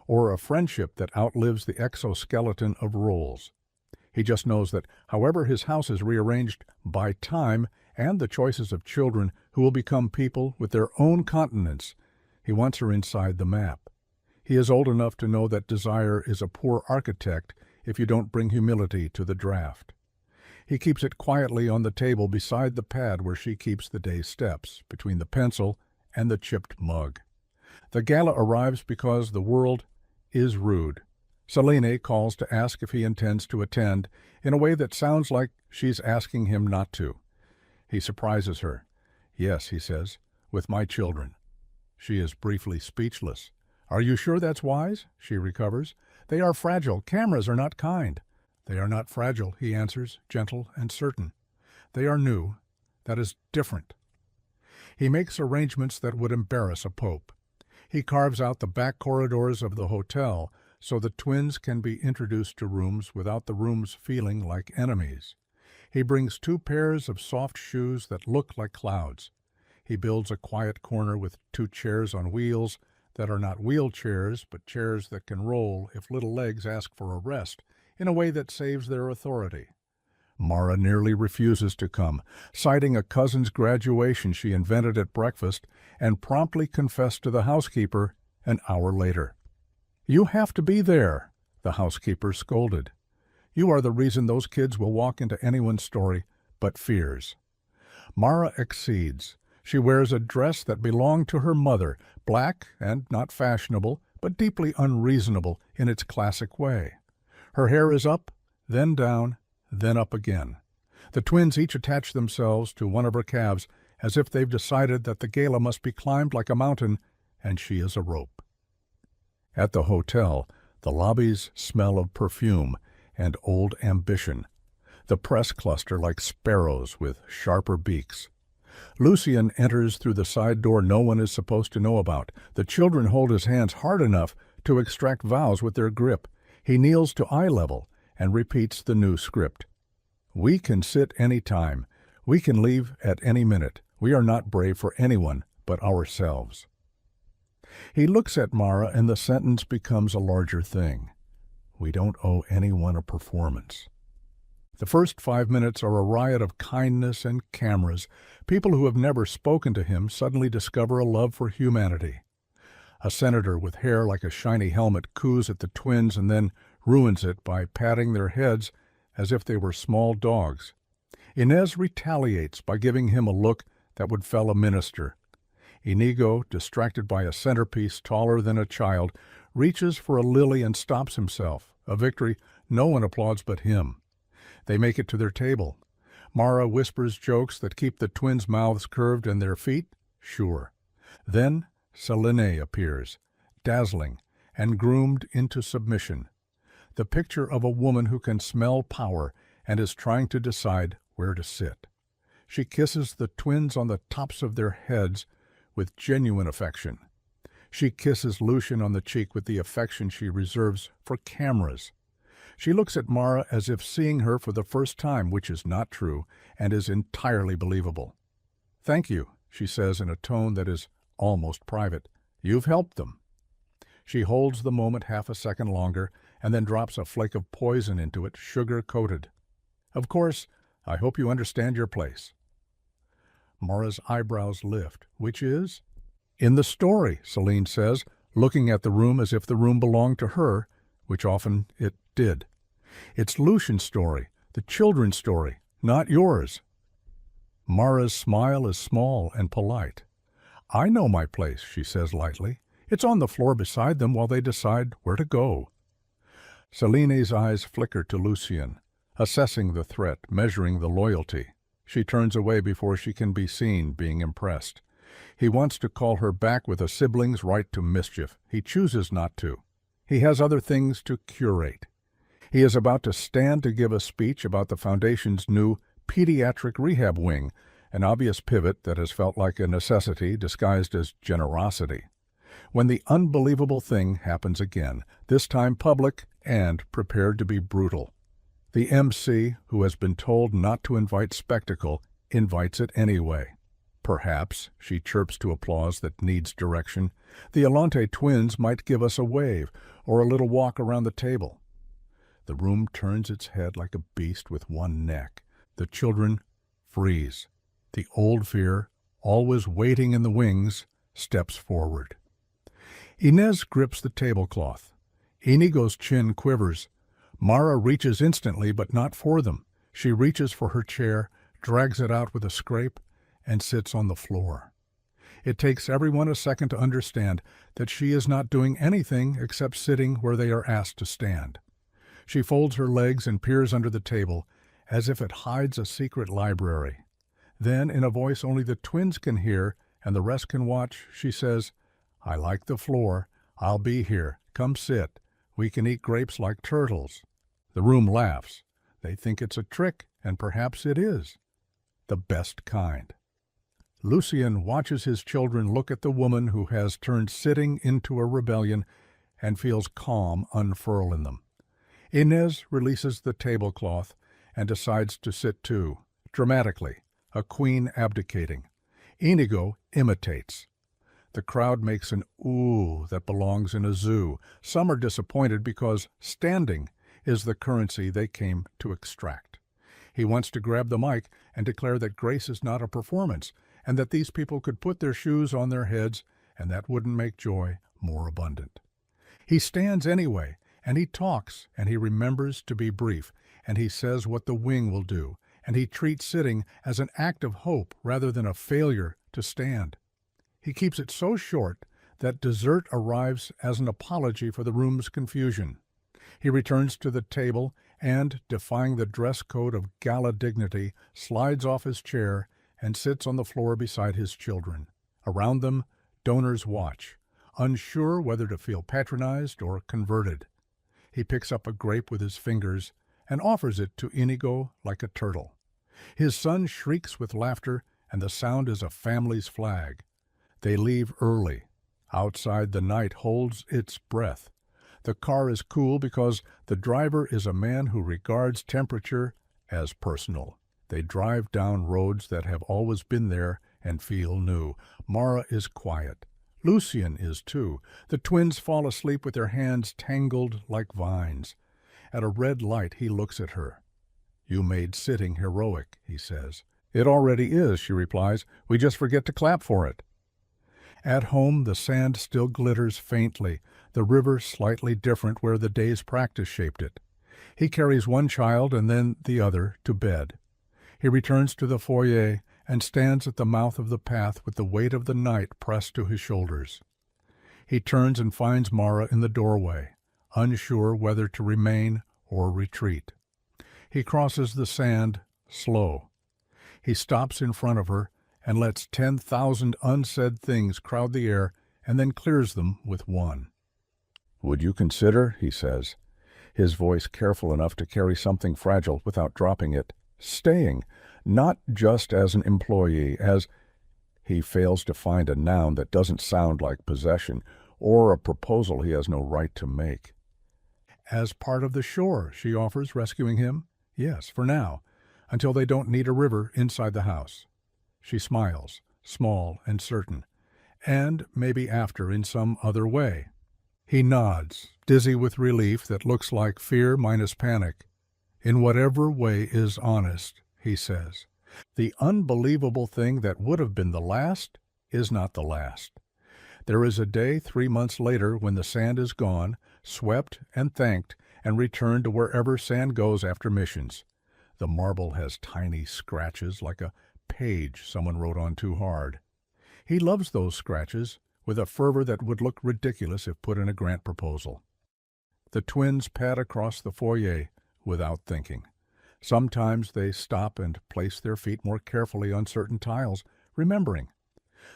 Speaker 1: or a friendship that outlives the exoskeleton of roles. He just knows that however his house is rearranged by time and the choices of children who will become people with their own continents, he wants her inside the map. He is old enough to know that desire is a poor architect if you don't bring humility to the draft. He keeps it quietly on the table beside the pad where she keeps the day's steps, between the pencil and the chipped mug. The gala arrives because the world is rude. Selene calls to ask if he intends to attend in a way that sounds like she's asking him not to. He surprises her. "Yes," he says, "with my children." She is briefly speechless. "Are you sure that's wise?" she recovers. "They are fragile. Cameras are not kind." "They are not fragile," he answers, gentle and certain. "They are new. That is different." He makes arrangements that would embarrass a pope. He carves out the back corridors of the hotel so the twins can be introduced to rooms without the rooms feeling like enemies. He brings 2 pairs of soft shoes that look like clouds. He builds a quiet corner with 2 chairs on wheels that are not wheelchairs, but chairs that can roll if little legs ask for a rest, in a way that saves their authority. Mara nearly refuses to come, citing a cousin's graduation she invented at breakfast, and promptly confessed to the housekeeper an hour later. "You have to be there," the housekeeper scolded. "You are the reason those kids will walk into anyone's story but fears." Mara accedes. She wears a dress that belonged to her mother, black and not fashionable, but deeply unreasonable in its classic way. Her hair is up, then down, then up again. The twins each attach themselves to one of her calves as if they've decided that the gala must be climbed like a mountain, and she is a rope. At the hotel, the lobbies smell of perfume and old ambition. The press cluster like sparrows with sharper beaks. Lucian enters through the side door no one is supposed to know about. The children hold his hands hard enough to extract vows with their grip. He kneels to eye level and repeats the new script. "We can sit any time. We can leave at any minute. We are not brave for anyone but ourselves." He looks at Mara and the sentence becomes a larger thing. We don't owe anyone a performance. The first 5 minutes are a riot of kindness and cameras. People who have never spoken to him suddenly discover a love for humanity. A senator with hair like a shiny helmet coos at the twins and then ruins it by patting their heads as if they were small dogs. Inez retaliates by giving him a look that would fell a minister. Inigo, distracted by a centerpiece taller than a child, reaches for a lily and stops himself, a victory no one applauds but him. They make it to their table. Mara whispers jokes that keep the twins' mouths curved and their feet sure. Then Selene appears, dazzling and groomed into submission. The picture of a woman who can smell power and is trying to decide where to sit. She kisses the twins on the tops of their heads with genuine affection. She kisses Lucian on the cheek with the affection she reserves for cameras. She looks at Mara as if seeing her for the first time, which is not true and is entirely believable. "Thank you," she says in a tone that is almost private. "You've helped them." She holds the moment half a second longer and then drops a flake of poison into it, sugar-coated. "Of course, I hope you understand your place." Mara's eyebrows lift. "Which is?" "In the story," Selene says, looking at the room as if the room belonged to her, which often it did. "It's Lucian's story, the children's story, not yours." Mara's smile is small and polite. "I know my place," she says lightly. "It's on the floor beside them while they decide where to go." Selene's eyes flicker to Lucian, assessing the threat, measuring the loyalty. She turns away before she can be seen being impressed. He wants to call her back with a sibling's right to mischief. He chooses not to. He has other things to curate. He is about to stand to give a speech about the Foundation's new pediatric rehab wing, an obvious pivot that has felt like a necessity disguised as generosity. when the unbelievable thing happens again, this time public and prepared to be brutal. The MC, who has been told not to invite spectacle, invites it anyway. Perhaps, she chirps to applause that needs direction, the Alonte twins might give us a wave or a little walk around the table. The room turns its head like a beast with one neck. The children freeze. The old fear, always waiting in the wings, steps forward. Inez grips the tablecloth. Inigo's chin quivers. Mara reaches instantly, but not for them. She reaches for her chair, drags it out with a scrape, and sits on the floor. It takes everyone a second to understand that she is not doing anything except sitting where they are asked to stand. She folds her legs and peers under the table, as if it hides a secret library. Then, in a voice only the twins can hear and the rest can watch, she says, "I like the floor. I'll be here. Come sit. We can eat grapes like turtles." The room laughs. They think it's a trick, and perhaps it is. The best kind. Lucian watches his children look at the woman who has turned sitting into a rebellion and feels calm unfurl in them. Inez releases the tablecloth and decides to sit too, dramatically, a queen abdicating. Inigo imitates. The crowd makes an ooh that belongs in a zoo. Some are disappointed because standing is the currency they came to extract. He wants to grab the mic and declare that grace is not a performance, and that these people could put their shoes on their heads, and that wouldn't make joy more abundant. He stands anyway, and he talks, and he remembers to be brief, and he says what the wing will do, and he treats sitting as an act of hope rather than a failure to stand. He keeps it so short that dessert arrives as an apology for the room's confusion. He returns to the table and, defying the dress code of gala dignity, slides off his chair and sits on the floor beside his children. Around them, donors watch, unsure whether to feel patronized or converted. He picks up a grape with his fingers and offers it to Inigo like a turtle. His son shrieks with laughter, and the sound is a family's flag. They leave early. Outside, the night holds its breath. The car is cool because the driver is a man who regards temperature as personal. They drive down roads that have always been there and feel new. Mara is quiet. Lucian is too. The twins fall asleep with their hands tangled like vines. At a red light, he looks at her. "You made sitting heroic," he says. "It already is," she replies. "We just forget to clap for it." At home, the sand still glitters faintly, the river slightly different where the day's practice shaped it. He carries one child and then the other to bed. He returns to the foyer and stands at the mouth of the path with the weight of the night pressed to his shoulders. He turns and finds Mara in the doorway, unsure whether to remain or retreat. He crosses the sand, slow. He stops in front of her and lets 10,000 unsaid things crowd the air and then clears them with one. "Would you consider," he says, his voice careful enough to carry something fragile without dropping it, "staying, not just as an employee, as—" He fails to find a noun that doesn't sound like possession, or a proposal he has no right to make. "As part of the shore," she offers, rescuing him. "Yes, for now, until they don't need a river inside the house." She smiles, small and certain. "And maybe after in some other way." He nods, dizzy with relief that looks like fear minus panic. "In whatever way is honest," he says. "The unbelievable thing that would have been the last is not the last." There is a day 3 months later when the sand is gone, swept and thanked, and returned to wherever sand goes after missions. The marble has tiny scratches like a page someone wrote on too hard. He loves those scratches with a fervor that would look ridiculous if put in a grant proposal. The twins pad across the foyer without thinking. Sometimes they stop and place their feet more carefully on certain tiles, remembering.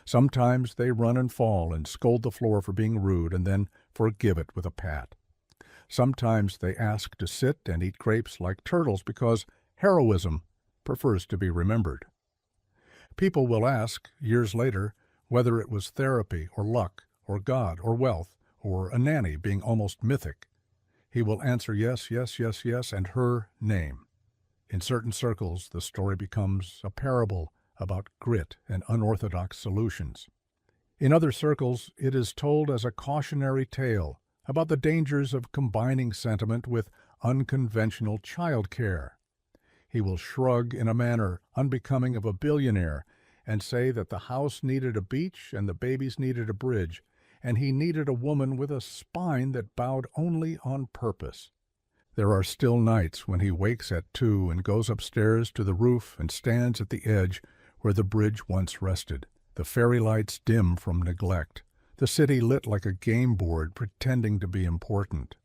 Speaker 1: Sometimes they run and fall and scold the floor for being rude and then forgive it with a pat. Sometimes they ask to sit and eat grapes like turtles because heroism prefers to be remembered. People will ask, years later, whether it was therapy or luck or God, or wealth, or a nanny being almost mythic. He will answer yes, yes, yes, yes, and her name. In certain circles, the story becomes a parable about grit and unorthodox solutions. In other circles, it is told as a cautionary tale about the dangers of combining sentiment with unconventional child care. He will shrug in a manner unbecoming of a billionaire and say that the house needed a beach and the babies needed a bridge, and he needed a woman with a spine that bowed only on purpose. There are still nights when he wakes at 2 and goes upstairs to the roof and stands at the edge where the bridge once rested, the fairy lights dim from neglect, the city lit like a game board pretending to be important.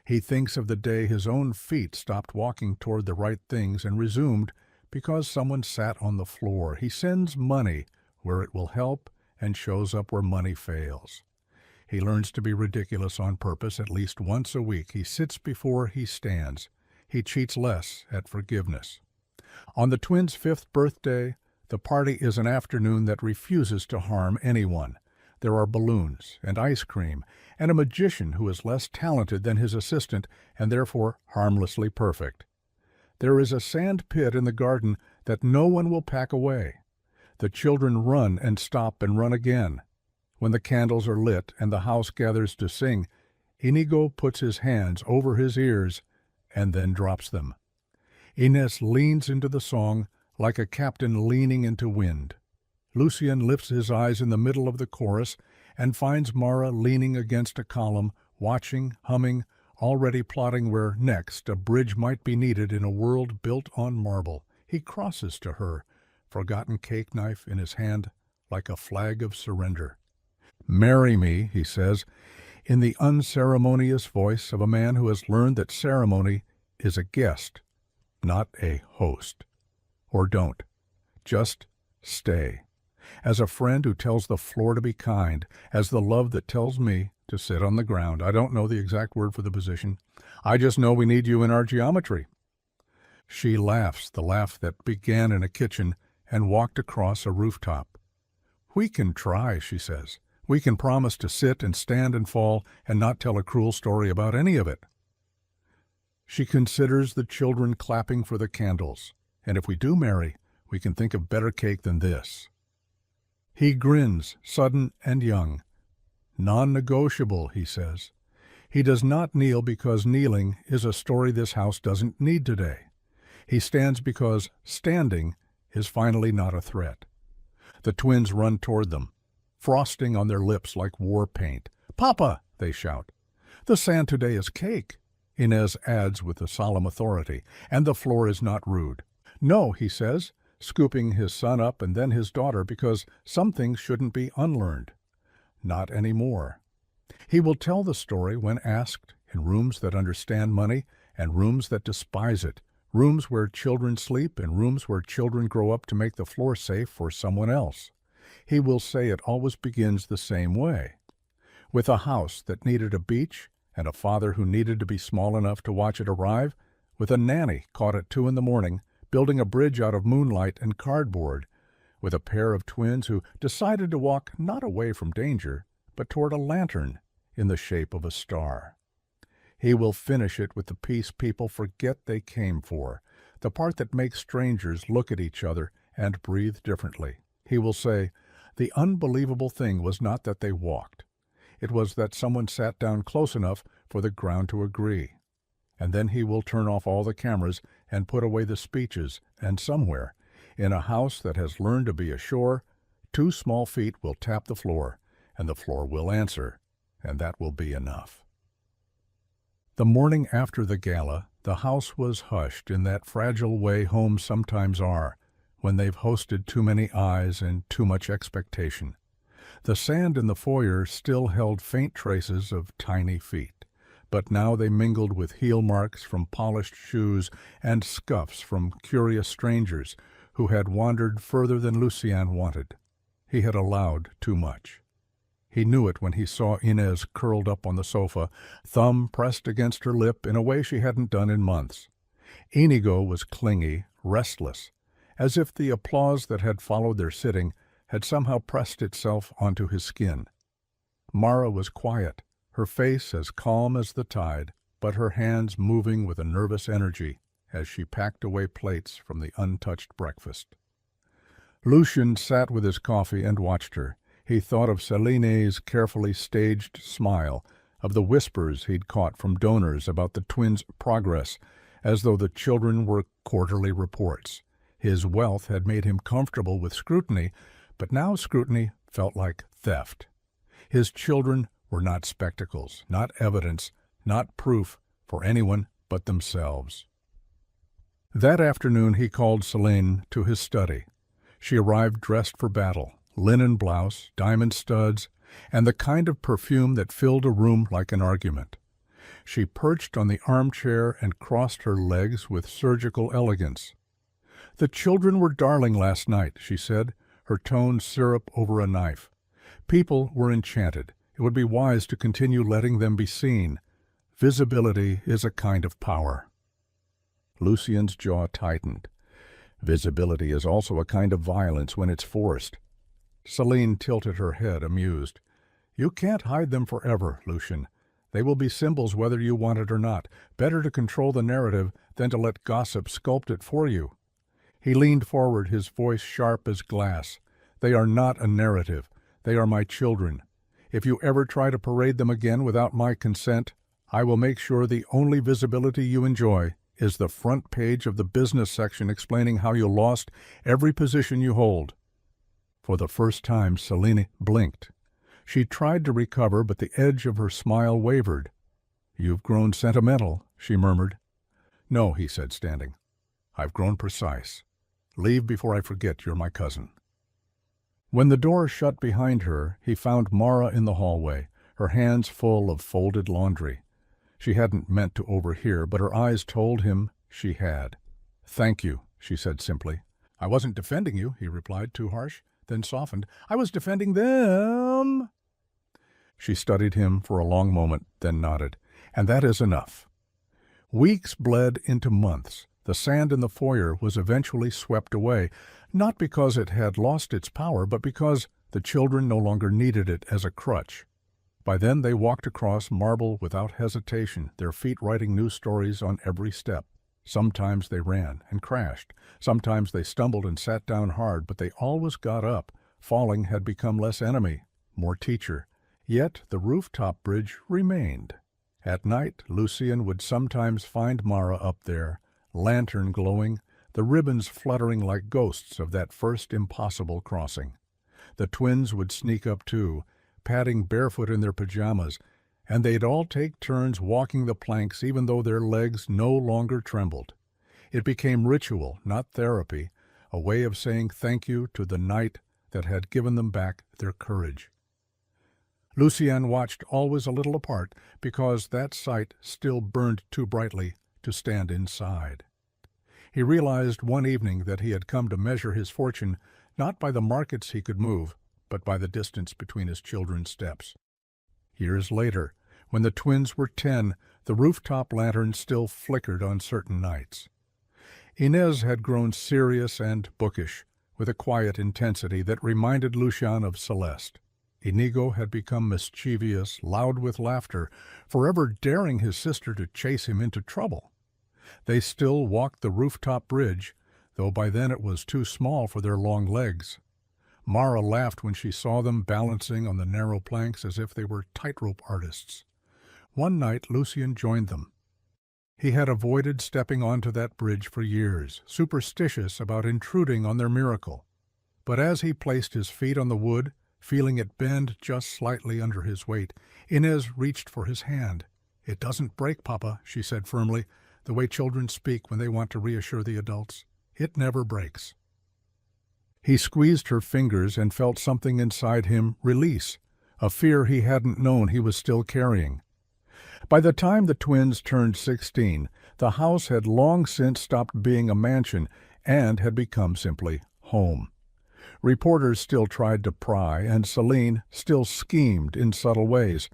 Speaker 1: He thinks of the day his own feet stopped walking toward the right things and resumed because someone sat on the floor. He sends money where it will help and shows up where money fails. He learns to be ridiculous on purpose at least once a week. He sits before he stands. He cheats less at forgiveness. On the twins' 5th birthday, the party is an afternoon that refuses to harm anyone. There are balloons and ice cream and a magician who is less talented than his assistant and therefore harmlessly perfect. There is a sand pit in the garden that no one will pack away. The children run and stop and run again. When the candles are lit and the house gathers to sing, Inigo puts his hands over his ears and then drops them. Inez leans into the song like a captain leaning into wind. Lucian lifts his eyes in the middle of the chorus and finds Mara leaning against a column, watching, humming, already plotting where next a bridge might be needed in a world built on marble. He crosses to her, forgotten cake knife in his hand, like a flag of surrender. "Marry me," he says, in the unceremonious voice of a man who has learned that ceremony is a guest, not a host. Or don't. Just stay. As a friend who tells the floor to be kind, as the love that tells me to sit on the ground. I don't know the exact word for the position. I just know we need you in our geometry. She laughs, the laugh that began in a kitchen and walked across a rooftop. "We can try," she says. "We can promise to sit and stand and fall and not tell a cruel story about any of it." She considers the children clapping for the candles. "And if we do marry, we can think of better cake than this." He grins, sudden and young. "Non-negotiable," he says. He does not kneel because kneeling is a story this house doesn't need today. He stands because standing is finally not a threat. The twins run toward them, frosting on their lips like war paint. "Papa!" they shout. "The sand today is cake," Inez adds with a solemn authority, "and the floor is not rude." "No," he says, scooping his son up and then his daughter, because some things shouldn't be unlearned. Not anymore. He will tell the story when asked, in rooms that understand money and rooms that despise it, rooms where children sleep and rooms where children grow up to make the floor safe for someone else. He will say it always begins the same way. With a house that needed a beach and a father who needed to be small enough to watch it arrive, with a nanny caught at 2 a.m, building a bridge out of moonlight and cardboard, with a pair of twins who decided to walk not away from danger, but toward a lantern in the shape of a star. He will finish it with the piece people forget they came for, the part that makes strangers look at each other and breathe differently. He will say, the unbelievable thing was not that they walked. It was that someone sat down close enough for the ground to agree. And then he will turn off all the cameras and put away the speeches, and somewhere, in a house that has learned to be a shore, 2 small feet will tap the floor, and the floor will answer, and that will be enough. The morning after the gala, the house was hushed in that fragile way homes sometimes are, when they've hosted too many eyes and too much expectation. The sand in the foyer still held faint traces of tiny feet, but now they mingled with heel marks from polished shoes and scuffs from curious strangers who had wandered further than Lucian wanted. He had allowed too much. He knew it when he saw Inez curled up on the sofa, thumb pressed against her lip in a way she hadn't done in months. Inigo was clingy, restless, as if the applause that had followed their sitting had somehow pressed itself onto his skin. Mara was quiet, her face as calm as the tide, but her hands moving with a nervous energy as she packed away plates from the untouched breakfast. Lucian sat with his coffee and watched her. He thought of Celine's carefully staged smile, of the whispers he'd caught from donors about the twins' progress, as though the children were quarterly reports. His wealth had made him comfortable with scrutiny, but now scrutiny felt like theft. His children were not spectacles, not evidence, not proof for anyone but themselves. That afternoon he called Celine to his study. She arrived dressed for battle, linen blouse, diamond studs, and the kind of perfume that filled a room like an argument. She perched on the armchair and crossed her legs with surgical elegance. "The children were darling last night," she said, her tone syrup over a knife. "People were enchanted. It would be wise to continue letting them be seen. Visibility is a kind of power." Lucian's jaw tightened. Visibility is also a kind of violence when it's forced. Celine tilted her head, amused. "You can't hide them forever, Lucian. They will be symbols whether you want it or not. Better to control the narrative than to let gossip sculpt it for you." He leaned forward, his voice sharp as glass. "They are not a narrative. They are my children. If you ever try to parade them again without my consent, I will make sure the only visibility you enjoy is the front page of the business section explaining how you lost every position you hold." For the first time, Celine blinked. She tried to recover, but the edge of her smile wavered. "You've grown sentimental," she murmured. "No," he said, standing. "I've grown precise. Leave before I forget you're my cousin." When the door shut behind her, he found Mara in the hallway, her hands full of folded laundry. She hadn't meant to overhear, but her eyes told him she had. "Thank you," she said simply. "I wasn't defending you," he replied, too harsh, then softened. "I was defending them." She studied him for a long moment, then nodded. "And that is enough." Weeks bled into months. The sand in the foyer was eventually swept away, not because it had lost its power, but because the children no longer needed it as a crutch. By then they walked across marble without hesitation, their feet writing new stories on every step. Sometimes they ran and crashed. Sometimes they stumbled and sat down hard, but they always got up. Falling had become less enemy, more teacher. Yet the rooftop bridge remained. At night, Lucian would sometimes find Mara up there, lantern glowing, the ribbons fluttering like ghosts of that first impossible crossing. The twins would sneak up too, padding barefoot in their pajamas, and they'd all take turns walking the planks even though their legs no longer trembled. It became ritual, not therapy, a way of saying thank you to the night that had given them back their courage. Lucian watched always a little apart because that sight still burned too brightly to stand inside. He realized one evening that he had come to measure his fortune not by the markets he could move, but by the distance between his children's steps. Years later, when the twins were 10, the rooftop lantern still flickered on certain nights. Inez had grown serious and bookish, with a quiet intensity that reminded Lucian of Celeste. Inigo had become mischievous, loud with laughter, forever daring his sister to chase him into trouble. They still walked the rooftop bridge, though by then it was too small for their long legs. Mara laughed when she saw them balancing on the narrow planks as if they were tightrope artists. One night Lucian joined them. He had avoided stepping onto that bridge for years, superstitious about intruding on their miracle. But as he placed his feet on the wood, feeling it bend just slightly under his weight, Inez reached for his hand. "It doesn't break, Papa," she said firmly, the way children speak when they want to reassure the adults. "It never breaks." He squeezed her fingers and felt something inside him release, a fear he hadn't known he was still carrying. By the time the twins turned 16, the house had long since stopped being a mansion and had become simply home. Reporters still tried to pry, and Celine still schemed in subtle ways.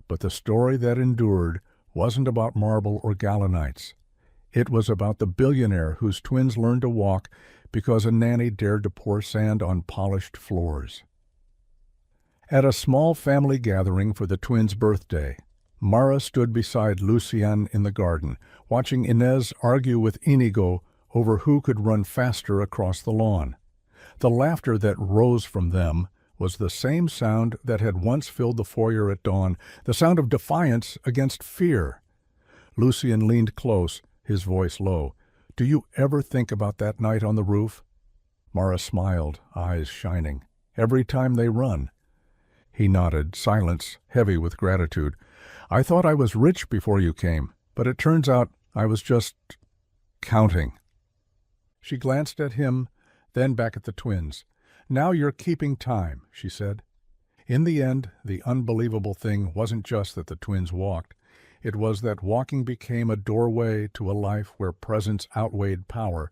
Speaker 1: But the story that endured wasn't about marble or galenites. It was about the billionaire whose twins learned to walk because a nanny dared to pour sand on polished floors. At a small family gathering for the twins' birthday, Mara stood beside Lucian in the garden, watching Inez argue with Inigo over who could run faster across the lawn. The laughter that rose from them was the same sound that had once filled the foyer at dawn, the sound of defiance against fear. Lucian leaned close, his voice low. "Do you ever think about that night on the roof?" Mara smiled, eyes shining. "Every time they run." He nodded, silence heavy with gratitude. "I thought I was rich before you came, but it turns out I was just counting." She glanced at him, then back at the twins. "Now you're keeping time," she said. In the end, the unbelievable thing wasn't just that the twins walked. It was that walking became a doorway to a life where presence outweighed power,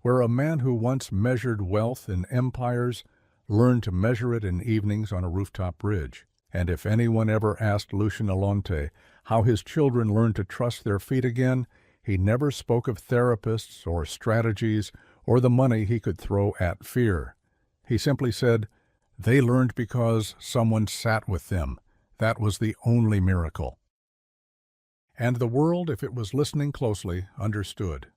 Speaker 1: where a man who once measured wealth in empires learned to measure it in evenings on a rooftop bridge. And if anyone ever asked Lucian Alonte how his children learned to trust their feet again, he never spoke of therapists or strategies or the money he could throw at fear. He simply said, "They learned because someone sat with them. That was the only miracle." And the world, if it was listening closely, understood.